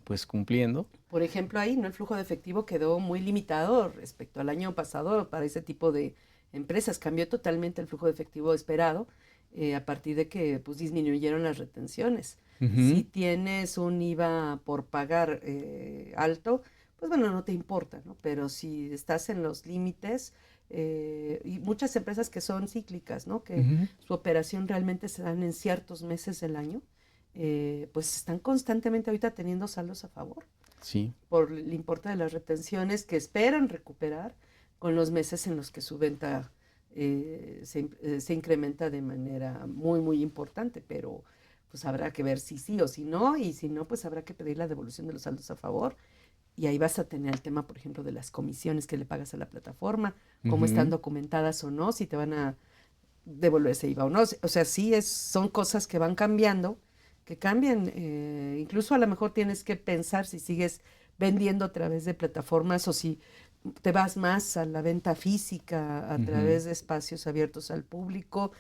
pues cumpliendo. Por ejemplo, ahí, ¿no? El flujo de efectivo quedó muy limitado respecto al año pasado para ese tipo de empresas. Cambió totalmente el flujo de efectivo esperado a partir de que pues, disminuyeron las retenciones. Si Ujú. tienes un IVA por pagar alto, pues bueno, no te importa, ¿no? Pero si estás en los límites, y muchas empresas que son cíclicas, ¿no? Que Ujú. su operación realmente se dan en ciertos meses del año, pues están constantemente ahorita teniendo saldos a favor Sí, por el importe de las retenciones que esperan recuperar con los meses en los que su venta se incrementa de manera muy, muy importante, pero pues habrá que ver si sí o si no, y si no, pues habrá que pedir la devolución de los saldos a favor, y ahí vas a tener el tema, por ejemplo, de las comisiones que le pagas a la plataforma, cómo están ujú. documentadas o no, si te van a devolver ese IVA o no. O sea, sí son cosas que van cambiando, que cambian. Incluso a lo mejor tienes que pensar si sigues vendiendo a través de plataformas o si te vas más a la venta física a Ujú. través de espacios abiertos al público.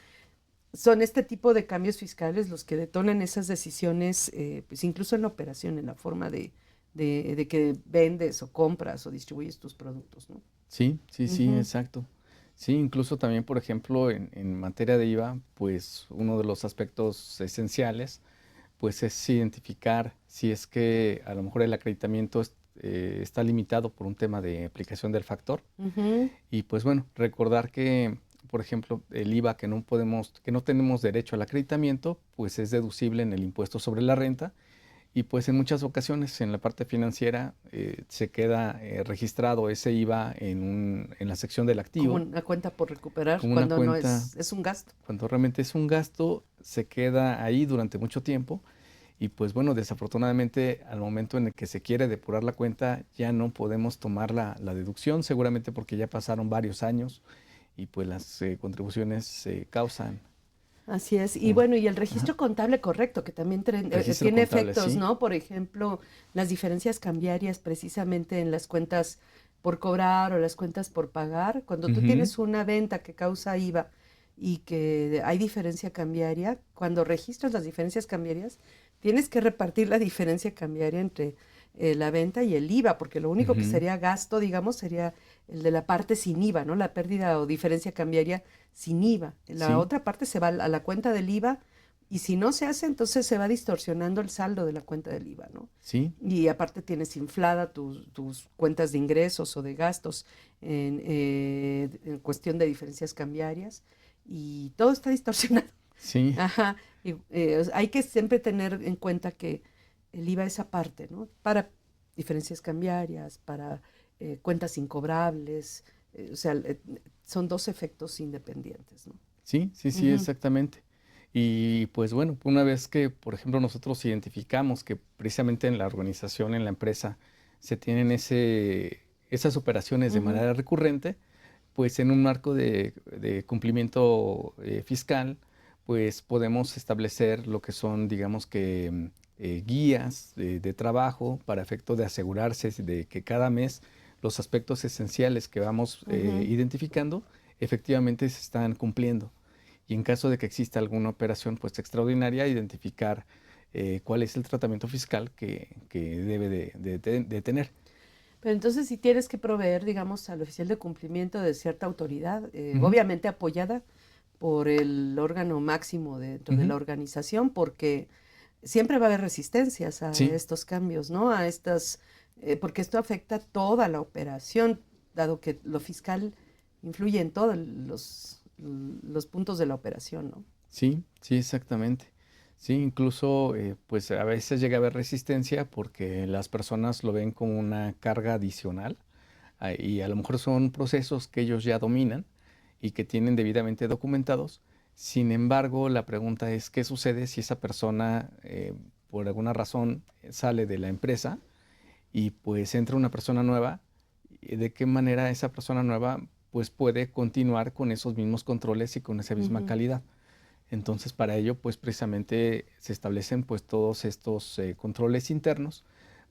Son este tipo de cambios fiscales los que detonan esas decisiones, pues incluso en la operación, en la forma de que vendes o compras o distribuyes tus productos, ¿no? Sí, sí, sí, Ujú, exacto. Sí, incluso también, por ejemplo, en materia de IVA, pues uno de los aspectos esenciales, pues es identificar si es que a lo mejor el acreditamiento está limitado por un tema de aplicación del factor. ujú. Y pues bueno, recordar que, por ejemplo, el IVA que no tenemos derecho al acreditamiento, pues es deducible en el impuesto sobre la renta. Y pues en muchas ocasiones en la parte financiera se queda registrado ese IVA en la sección del Como activo una cuenta por recuperar como una cuando no cuenta, es un gasto. cuando realmente es un gasto, se queda ahí durante mucho tiempo. Y pues bueno, desafortunadamente al momento en el que se quiere depurar la cuenta ya no podemos tomar la deducción, seguramente porque ya pasaron varios años y pues las contribuciones se causan Así es. Y un bueno, y el ajá, registro contable correcto, que también registro tiene contable, efectos, ¿sí? ¿no? Por ejemplo, las diferencias cambiarias precisamente en las cuentas por cobrar o las cuentas por pagar. Cuando tú Ujú. tienes una venta que causa IVA y que hay diferencia cambiaria, cuando registras las diferencias cambiarias, tienes que repartir la diferencia cambiaria entre la venta y el IVA, porque lo único que Ujú. sería gasto, digamos, sería el de la parte sin IVA, ¿no? La pérdida o diferencia cambiaria sin IVA. La Sí, otra parte se va a la cuenta del IVA, y si no se hace, entonces se va distorsionando el saldo de la cuenta del IVA, ¿no? sí, Y aparte tienes inflada tus cuentas de ingresos o de gastos en cuestión de diferencias cambiarias, y todo está distorsionado. sí, Ajá. Y, hay que siempre tener en cuenta que el IVA es aparte, ¿no? Para diferencias cambiarias, para cuentas incobrables, o sea, son dos efectos independientes, ¿no? sí, sí, sí, Ujú, exactamente. Y pues bueno, una vez que, por ejemplo, nosotros identificamos que precisamente en la organización, en la empresa, se tienen esas operaciones de ujú, manera recurrente, pues en un marco de cumplimiento fiscal, pues podemos establecer lo que son, digamos que, guías de trabajo para efecto de asegurarse de que cada mes los aspectos esenciales que vamos ujú. identificando efectivamente se están cumpliendo. Y en caso de que exista alguna operación pues extraordinaria, identificar cuál es el tratamiento fiscal que debe de tener. Pero entonces si tienes que proveer, digamos, al oficial de cumplimiento de cierta autoridad, Ujú. obviamente apoyada por el órgano máximo dentro de Ujú. la organización, porque siempre va a haber resistencias a Sí, estos cambios, ¿no? A estas, porque esto afecta toda la operación, dado que lo fiscal influye en todos los puntos de la operación, ¿no? sí, sí, exactamente. Sí, incluso pues a veces llega a haber resistencia porque las personas lo ven como una carga adicional y a lo mejor son procesos que ellos ya dominan y que tienen debidamente documentados. Sin embargo, la pregunta es, ¿qué sucede si esa persona por alguna razón sale de la empresa y pues entra una persona nueva? ¿Y de qué manera esa persona nueva pues puede continuar con esos mismos controles y con esa misma calidad. Entonces, para ello, pues precisamente se establecen pues todos estos controles internos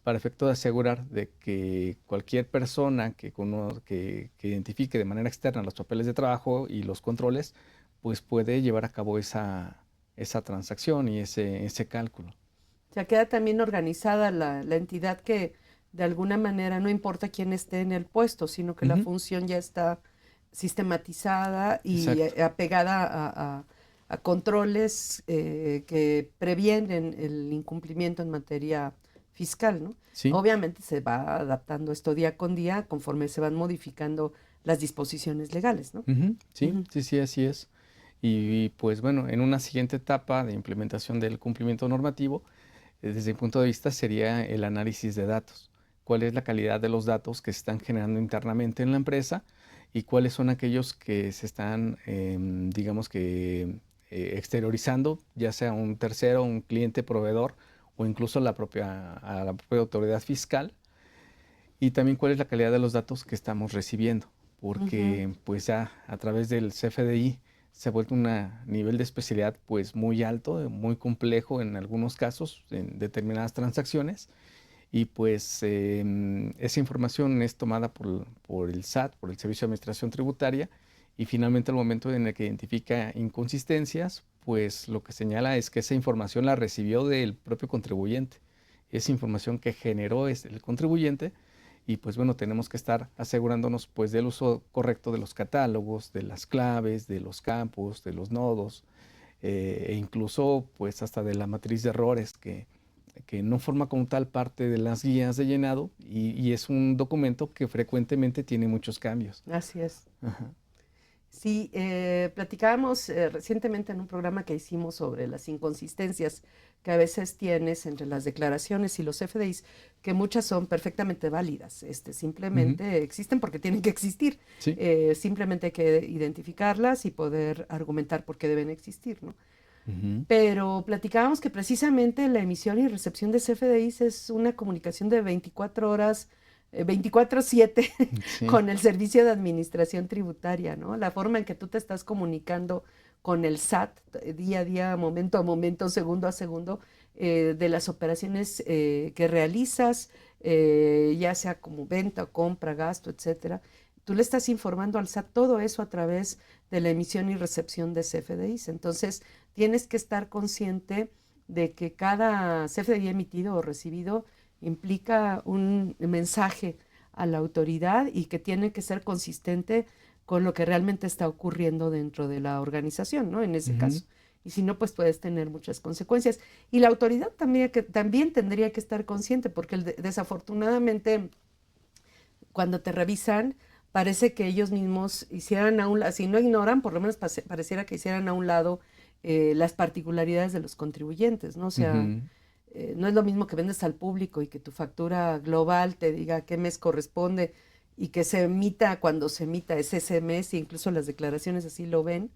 para efecto de asegurar de que cualquier persona que identifique de manera externa los papeles de trabajo y los controles, pues puede llevar a cabo esa transacción y ese cálculo. O sea, queda también organizada la entidad que de alguna manera no importa quién esté en el puesto, sino que la función ya está sistematizada y apegada a controles que previenen el incumplimiento en materia fiscal, ¿no? Sí. Obviamente se va adaptando esto día con día conforme se van modificando las disposiciones legales, ¿no? Sí, sí, así es. Y pues bueno, en una siguiente etapa de implementación del cumplimiento normativo, desde mi punto de vista sería el análisis de datos. ¿Cuál es la calidad de los datos que se están generando internamente en la empresa y cuáles son aquellos que se están, digamos que, exteriorizando, ya sea un tercero, un cliente, proveedor o incluso a la propia autoridad fiscal? Y también cuál es la calidad de los datos que estamos recibiendo, porque pues ya a través del CFDI se ha vuelto un nivel de especialidad pues muy alto, muy complejo en algunos casos, en determinadas transacciones, y pues esa información es tomada por el SAT, por el Servicio de Administración Tributaria, y finalmente al momento en el que identifica inconsistencias, pues lo que señala es que esa información la recibió del propio contribuyente, esa información que generó es el contribuyente. Y pues bueno, tenemos que estar asegurándonos pues del uso correcto de los catálogos, de las claves, de los campos, de los nodos, e incluso pues hasta de la matriz de errores que no forma como tal parte de las guías de llenado y es un documento que frecuentemente tiene muchos cambios. Así es. Ajá. Sí, platicábamos recientemente en un programa que hicimos sobre las inconsistencias que a veces tienes entre las declaraciones y los FDIs, que muchas son perfectamente válidas, simplemente existen porque tienen que existir. Sí. Simplemente hay que identificarlas y poder argumentar por qué deben existir, ¿no? Pero platicábamos que precisamente la emisión y recepción de CFDIs es una comunicación de 24 horas, 24/7 Sí. con el Servicio de Administración Tributaria, ¿no? La forma en que tú te estás comunicando con el SAT día a día, momento a momento, segundo a segundo, de las operaciones que realizas, ya sea como venta, compra, gasto, etcétera. Tú le estás informando al SAT todo eso a través de la emisión y recepción de CFDIs. Entonces, tienes que estar consciente de que cada CFDI emitido o recibido implica un mensaje a la autoridad y que tiene que ser consistente con lo que realmente está ocurriendo dentro de la organización, ¿no? En ese caso. Y si no, pues puedes tener muchas consecuencias. Y la autoridad también tendría que estar consciente, porque desafortunadamente, cuando te revisan, parece que ellos mismos hicieran a un lado, si no ignoran, por lo menos pareciera que hicieran a un lado las particularidades de los contribuyentes, ¿no? O sea, no es lo mismo que vendes al público y que tu factura global te diga qué mes corresponde y que se emita cuando se emita ese mes, e incluso las declaraciones así lo ven,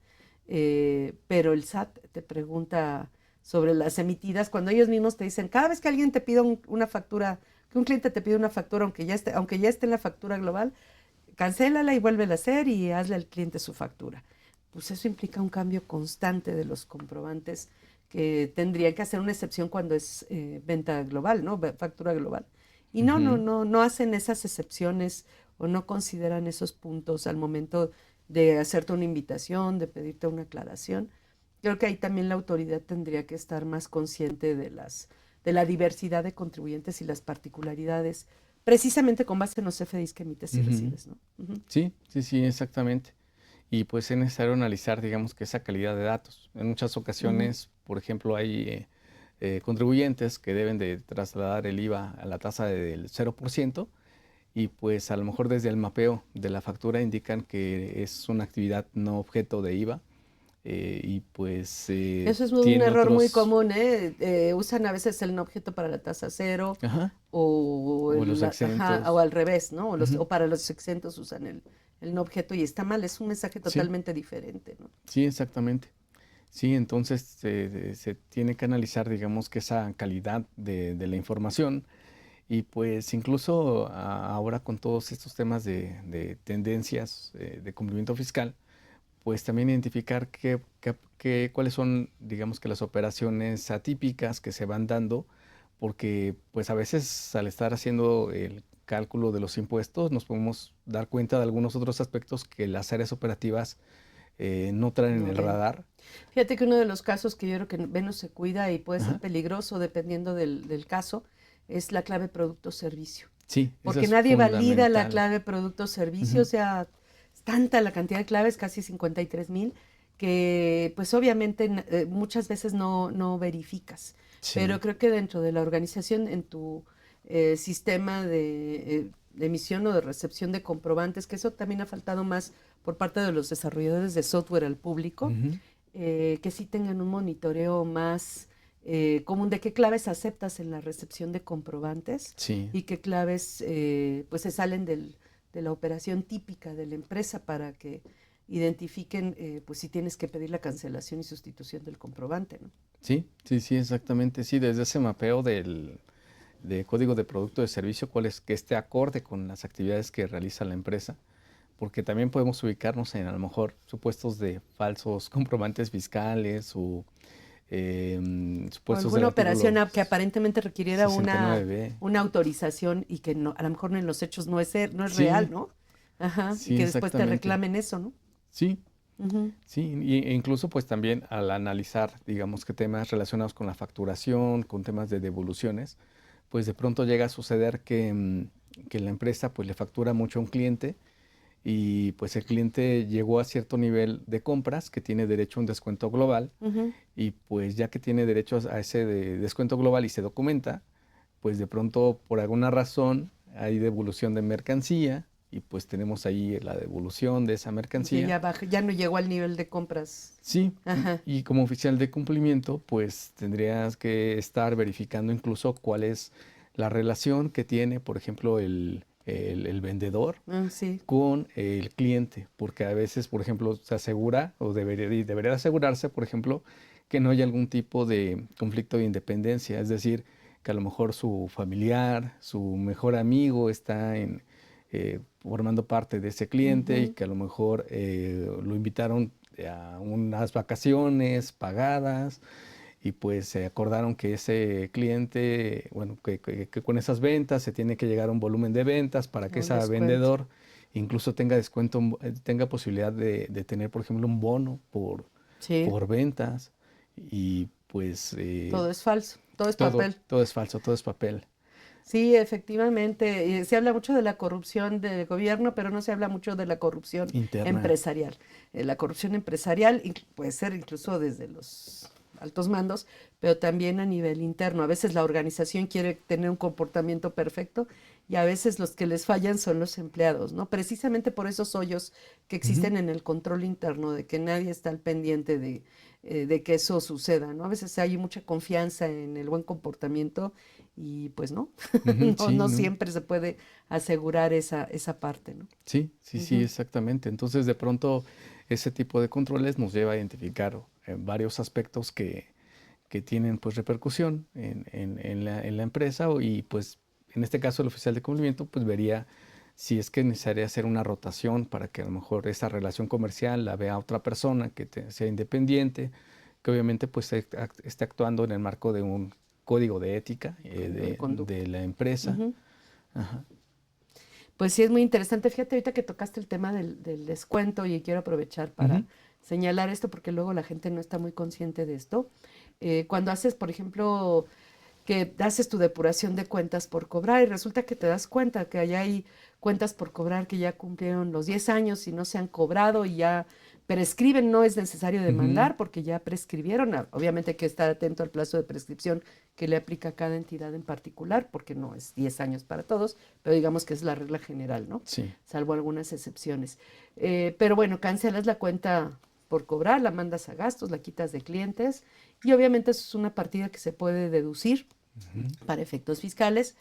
pero el SAT te pregunta sobre las emitidas cuando ellos mismos te dicen, cada vez que alguien te pida una factura, que un cliente te pide una factura, aunque ya esté en la factura global, cancélala y vuélvela a hacer y hazle al cliente su factura. Pues eso implica un cambio constante de los comprobantes que tendrían que hacer una excepción cuando es venta global, ¿no? Factura global. Y no hacen esas excepciones o no consideran esos puntos al momento de hacerte una invitación, de pedirte una aclaración. Creo que ahí también la autoridad tendría que estar más consciente de la diversidad de contribuyentes y las particularidades, precisamente con base en los FDIs que emites y recibes, ¿no? Sí, exactamente. Y pues es necesario analizar, digamos, que esa calidad de datos. En muchas ocasiones, por ejemplo, hay contribuyentes que deben de trasladar el IVA a la tasa del 0% y pues a lo mejor desde el mapeo de la factura indican que es una actividad no objeto de IVA. Y pues eso es un error muy común, ¿eh? Usan a veces el no objeto para la tasa cero o los exentos. o al revés, ¿no? O para los exentos usan el no objeto y está mal, es un mensaje totalmente diferente, ¿no? Sí, exactamente. Sí, entonces se tiene que analizar, digamos, que esa calidad de la información Y pues incluso ahora con todos estos temas de tendencias de cumplimiento fiscal, pues también identificar cuáles son, digamos que las operaciones atípicas que se van dando, porque pues a veces al estar haciendo el cálculo de los impuestos nos podemos dar cuenta de algunos otros aspectos que las áreas operativas no traen en No el ven. radar. Fíjate que uno de los casos que yo creo que menos se cuida y puede ser Ajá. peligroso dependiendo del caso es la clave producto-servicio. Sí, eso Porque es nadie valida la fundamental. clave producto-servicio, o Ujú. sea, es tanta la cantidad de claves, casi 53,000, que pues obviamente muchas veces no verificas. Pero Sí, creo que dentro de la organización, en tu sistema de emisión o de recepción de comprobantes, que eso también ha faltado más por parte de los desarrolladores de software al público, ujú, que sí tengan un monitoreo más común de qué claves aceptas en la recepción de comprobantes sí, y qué claves pues se salen de la operación típica de la empresa para que identifiquen pues si tienes que pedir la cancelación y sustitución del comprobante, ¿no? sí, exactamente. Sí, desde ese mapeo de código de producto de servicio, cuál es que esté acorde con las actividades que realiza la empresa, porque también podemos ubicarnos en a lo mejor supuestos de falsos comprobantes fiscales o O supuestos del alguna operación artículo que aparentemente requiriera 69B. una autorización y que no, a lo mejor en los hechos no es real, Sí, ¿no? Ajá, y sí, que después te exactamente. reclamen eso, ¿no? Sí, Ujú. sí, e incluso pues también al analizar, digamos que temas relacionados con la facturación, con temas de devoluciones, pues de pronto llega a suceder que la empresa pues le factura mucho a un cliente y pues el cliente llegó a cierto nivel de compras que tiene derecho a un descuento global Ujú. y pues ya que tiene derecho a ese descuento global y se documenta, pues de pronto por alguna razón hay devolución de mercancía y pues tenemos ahí la devolución de esa Que mercancía. ya baja, ya no llegó al nivel de compras. Sí, Ajá. y como oficial de cumplimiento, pues tendrías que estar verificando incluso cuál es la relación que tiene, por ejemplo, el vendedor Sí. con el cliente, porque a veces, por ejemplo, se asegura o debería asegurarse, por ejemplo, que no haya algún tipo de conflicto de independencia, es decir, que a lo mejor su familiar, su mejor amigo está formando parte de ese cliente y Ujú. que a lo mejor lo invitaron a unas vacaciones pagadas y pues se acordaron que ese cliente, bueno, que con esas ventas se tiene que llegar a un volumen de ventas para que Un ese descuento. vendedor incluso tenga descuento, tenga posibilidad de tener, por ejemplo, un bono Sí. por ventas y pues Todo es falso. Todo es todo, papel. todo es falso, todo es papel Sí, efectivamente. Se habla mucho de la corrupción del gobierno, pero no se habla mucho de la corrupción interna. empresarial. La corrupción empresarial puede ser incluso desde los altos mandos, pero también a nivel interno. A veces la organización quiere tener un comportamiento perfecto y a veces los que les fallan son los empleados, ¿no? Precisamente por esos hoyos que Ujú, existen en el control interno, de que nadie está al pendiente de que eso suceda, ¿no? A veces hay mucha confianza en el buen comportamiento y pues no, ujú, sí, no ¿no? siempre se puede asegurar esa parte, ¿no? Sí, Ujú. exactamente. Entonces, de pronto, ese tipo de controles nos lleva a identificar varios aspectos que tienen pues repercusión en la empresa y pues en este caso el oficial de cumplimiento pues vería si es que es necesario hacer una rotación para que a lo mejor esa relación comercial la vea otra persona que sea independiente, que obviamente pues esté actuando en el marco de un código de ética Código de conducta. de la empresa. Ujú. Ajá. Pues sí, es muy interesante. Fíjate ahorita que tocaste el tema del descuento y quiero aprovechar para Ujú, señalar esto porque luego la gente no está muy consciente de esto. Cuando haces, por ejemplo, que haces tu depuración de cuentas por cobrar y resulta que te das cuenta que allá hay cuentas por cobrar que ya cumplieron los 10 años y no se han cobrado y ya prescriben, no es necesario ujú, demandar porque ya prescribieron. Obviamente hay que estar atento al plazo de prescripción que le aplica a cada entidad en particular porque no es 10 años para todos, pero digamos que es la regla general, ¿no? sí, Salvo algunas excepciones. Pero bueno, cancelas la cuenta por cobrar, la mandas a gastos, la quitas de clientes y obviamente eso es una partida que se puede deducir ujú, para efectos fiscales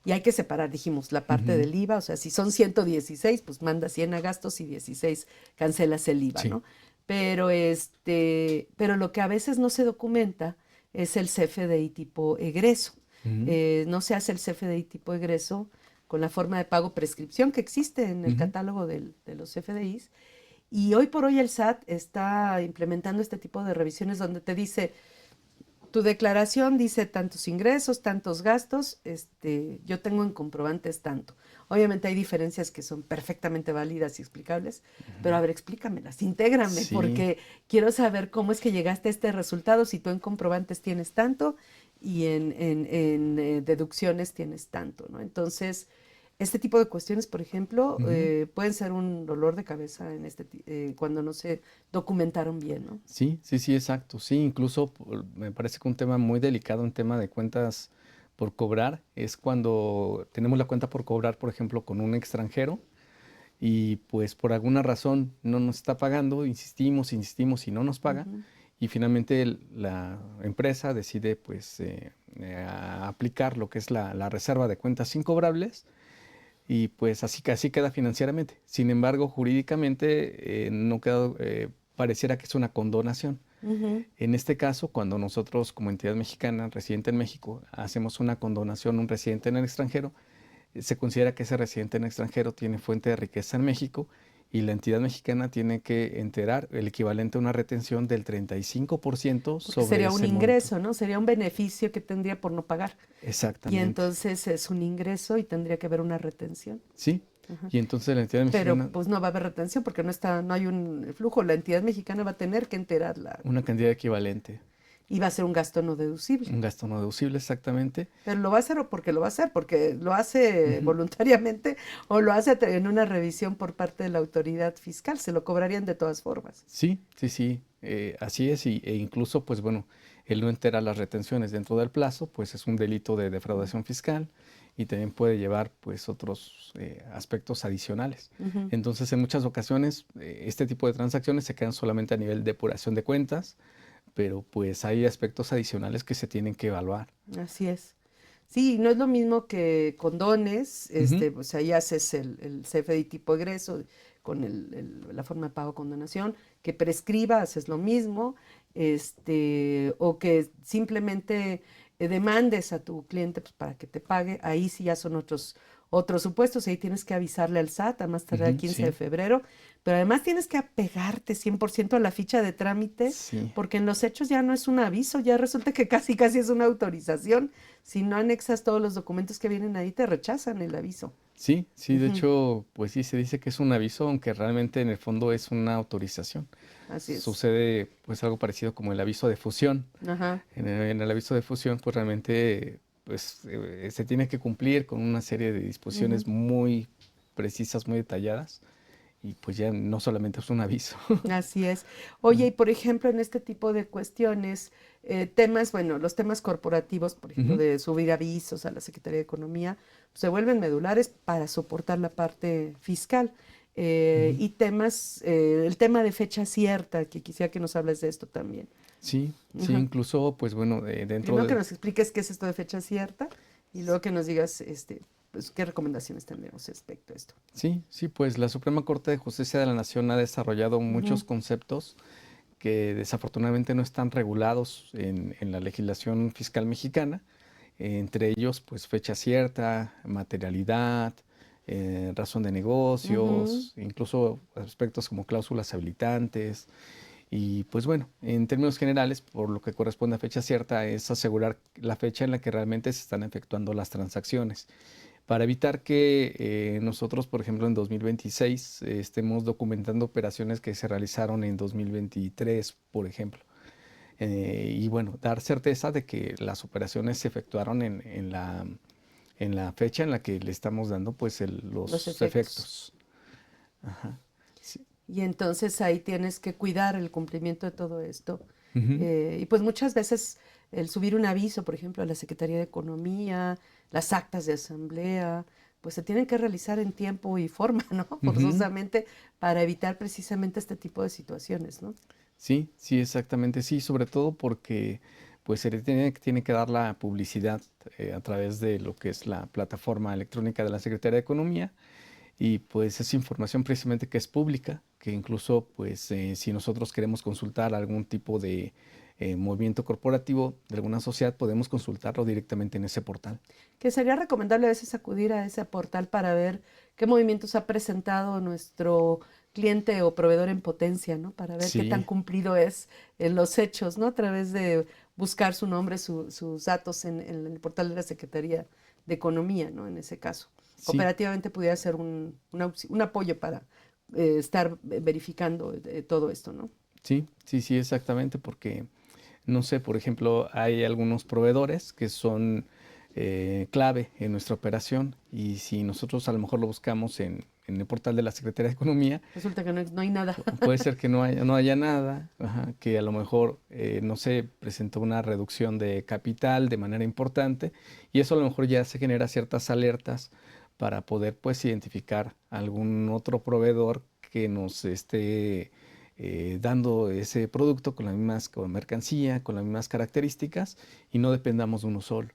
y hay que separar, dijimos, la parte ujú, del IVA, o sea, si son 116, pues manda 100 a gastos y 16 cancelas el IVA, sí, ¿no? Pero lo que a veces no se documenta es el CFDI tipo egreso. Ujú, no se hace el CFDI tipo egreso con la forma de pago prescripción que existe en el ujú. catálogo de los CFDIs. Y hoy por hoy el SAT está implementando este tipo de revisiones donde te dice, tu declaración dice tantos ingresos, tantos gastos, yo tengo en comprobantes tanto. Obviamente hay diferencias que son perfectamente válidas y explicables, pero a ver, explícamelas, intégrame, Sí, porque quiero saber cómo es que llegaste a este resultado si tú en comprobantes tienes tanto y en deducciones tienes tanto, ¿no? Entonces, este tipo de cuestiones, por ejemplo, ujú. pueden ser un dolor de cabeza cuando no se documentaron bien, ¿no? Sí, sí, sí, exacto. Sí, incluso me parece que un tema muy delicado, un tema de cuentas por cobrar, es cuando tenemos la cuenta por cobrar, por ejemplo, con un extranjero y pues por alguna razón no nos está pagando, insistimos, insistimos y no nos paga Ujú. y finalmente la empresa decide pues aplicar lo que es la reserva de cuentas incobrables y pues así casi queda financieramente. Sin embargo, jurídicamente no queda, pareciera que es una condonación. Ujú. En este caso, cuando nosotros como entidad mexicana residente en México hacemos una condonación a un residente en el extranjero, se considera que ese residente en el extranjero tiene fuente de riqueza en México y la entidad mexicana tiene que enterar el equivalente a una retención del 35% Porque sobre sería un ese monto. ingreso, ¿no? Sería un beneficio que tendría por no pagar. Y Exactamente. entonces es un ingreso y tendría que haber una retención. ¿Sí? Ajá. Y entonces la entidad Pero mexicana, pues no va a haber retención porque no hay un flujo. La entidad mexicana va a tener que enterarla una cantidad equivalente, y va a ser un gasto no deducible. un gasto no deducible exactamente. Pero lo va a hacer o porque lo va a hacer, porque lo hace Ujú. voluntariamente o lo hace en una revisión por parte de la autoridad fiscal. Se lo cobrarían de todas formas. Sí, sí, sí, así es, e incluso, pues bueno, el no enterar las retenciones dentro del plazo, pues es un delito de defraudación fiscal y también puede llevar, pues, otros aspectos adicionales. Ujú. Entonces, en muchas ocasiones, este tipo de transacciones se quedan solamente a nivel de depuración de cuentas, pero pues hay aspectos adicionales que se tienen que evaluar. Así es. Sí, no es lo mismo que condones, Ujú, pues ahí haces el CFDI tipo egreso con la forma de pago condonación, que prescriba, haces lo mismo, o que simplemente demandes a tu cliente pues, para que te pague, ahí sí ya son otros supuestos, ahí tienes que avisarle al SAT a más tardar el ujú, 15 de sí, febrero, pero además tienes que apegarte 100% a la ficha de trámite, sí. porque en los hechos ya no es un aviso, ya resulta que casi casi es una autorización. Si no anexas todos los documentos que vienen ahí, te rechazan el aviso. Sí, sí, de Ujú. hecho, pues sí, se dice que es un aviso, aunque realmente en el fondo es una autorización. Así es. Sucede pues algo parecido como el aviso de fusión. Ajá. En el aviso de fusión, pues realmente pues, se tiene que cumplir con una serie de Ujú. disposiciones muy precisas, muy detalladas, y pues ya no solamente es un aviso. Así es. Oye, y por ejemplo, en este tipo de cuestiones, temas, bueno, los temas corporativos, por ejemplo, Ujú, de subir avisos a la Secretaría de Economía, pues, se vuelven medulares para soportar la parte fiscal. ujú. Y temas, el tema de fecha cierta, que quisiera que nos hables de esto también. Sí, sí, Ajá. incluso pues bueno, dentro Primero que de... nos expliques qué es esto de fecha cierta y luego que nos digas pues, qué recomendaciones tenemos respecto a esto. Sí, sí, pues la Suprema Corte de Justicia de la Nación ha desarrollado muchos Ujú. conceptos que desafortunadamente no están regulados en la legislación fiscal mexicana, entre ellos pues fecha cierta, materialidad, razón de Ujú. negocios, incluso aspectos como cláusulas habilitantes. Y pues bueno, en términos generales, por lo que corresponde a fecha cierta, es asegurar la fecha en la que realmente se están efectuando las transacciones para evitar que nosotros, por ejemplo, en 2026 estemos documentando operaciones que se realizaron en 2023, por ejemplo. Y bueno, dar certeza de que las operaciones se efectuaron en la fecha en la que le estamos dando pues Los los efectos. efectos. Ajá. Sí. Y entonces ahí tienes que cuidar el cumplimiento de todo esto. Ujú, Y pues muchas veces el subir un aviso, por ejemplo, a la Secretaría de Economía, las actas de asamblea, pues se tienen que realizar en tiempo y forma, ¿no? ujú. Forzosamente para evitar precisamente este tipo de situaciones, ¿no? Sí, sí, exactamente, sí, sobre todo porque pues se le tiene que dar la publicidad a través de lo que es la plataforma electrónica de la Secretaría de Economía y pues es información precisamente que es pública, que incluso pues si nosotros queremos consultar algún tipo de movimiento corporativo de alguna sociedad, podemos consultarlo directamente en ese portal. Que sería recomendable a veces acudir a ese portal para ver qué movimientos ha presentado nuestro cliente o proveedor en potencia, ¿no? Para ver qué tan cumplido es en los hechos, ¿no? A través de buscar su nombre, sus datos en el portal de la Secretaría de Economía, ¿no? En ese caso. Sí. Operativamente pudiera ser un apoyo para estar verificando todo esto, ¿no? Sí, exactamente, porque, no sé, por ejemplo, hay algunos proveedores que son clave en nuestra operación y si nosotros a lo mejor lo buscamos en el portal de la Secretaría de Economía, resulta que no hay nada. Puede ser que no haya nada, que a lo mejor, no sé, presentó una reducción de capital de manera importante y eso a lo mejor ya se genera ciertas alertas para poder pues identificar algún otro proveedor que nos esté dando ese producto con mercancía, con las mismas características y no dependamos de uno solo.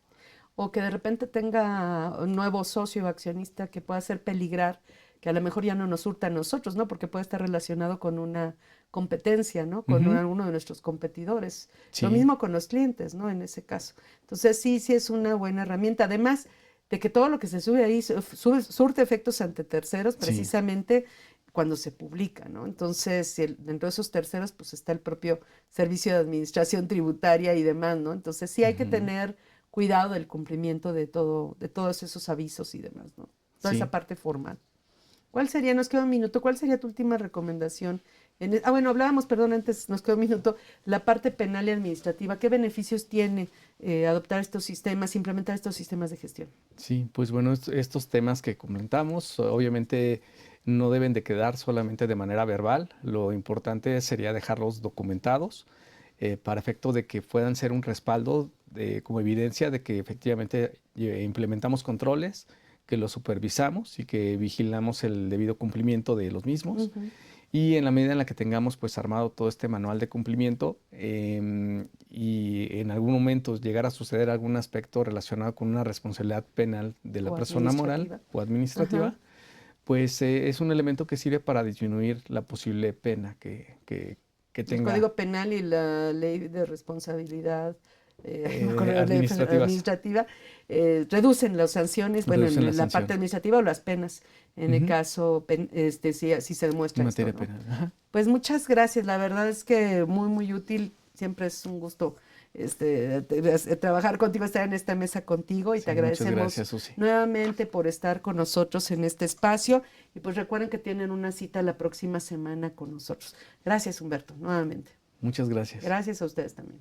O que de repente tenga un nuevo socio o accionista que pueda hacer peligrar, que a lo mejor ya no nos surta a nosotros, ¿no? Porque puede estar relacionado con una competencia, ¿no? Con alguno de nuestros competidores. Sí. Lo mismo con los clientes, ¿no? En ese caso. Entonces, sí es una buena herramienta. Además de que todo lo que se sube ahí surte efectos ante terceros, precisamente cuando se publica, ¿no? Entonces, dentro de esos terceros, pues está el propio Servicio de Administración Tributaria y demás, ¿no? Entonces, sí hay que tener cuidado del cumplimiento de todos esos avisos y demás, ¿no? Toda esa parte formal. ¿Cuál sería, nos queda un minuto, cuál sería tu última recomendación? Bueno, hablábamos, perdón, antes nos quedó un minuto, la parte penal y administrativa. ¿Qué beneficios tiene adoptar estos sistemas, implementar estos sistemas de gestión? Sí, pues bueno, estos temas que comentamos, obviamente no deben de quedar solamente de manera verbal. Lo importante sería dejarlos documentados para efecto de que puedan ser un respaldo como evidencia de que efectivamente implementamos controles, que los supervisamos y que vigilamos el debido cumplimiento de los mismos. Y en la medida en la que tengamos pues armado todo este manual de cumplimiento y en algún momento llegara a suceder algún aspecto relacionado con una responsabilidad penal de la persona moral o administrativa, pues es un elemento que sirve para disminuir la posible pena que tenga. El Código Penal y la Ley de Responsabilidad administrativa reducen las sanciones, bueno, en la parte administrativa o las penas, en el caso, si se demuestra materia esto, ¿no? penal. Pues muchas gracias, la verdad es que muy útil, siempre es un gusto trabajar contigo, estar en esta mesa contigo y te agradecemos gracias, Susi, nuevamente por estar con nosotros en este espacio y pues recuerden que tienen una cita la próxima semana con nosotros. Gracias, Humberto, nuevamente. Muchas gracias. Gracias a ustedes también.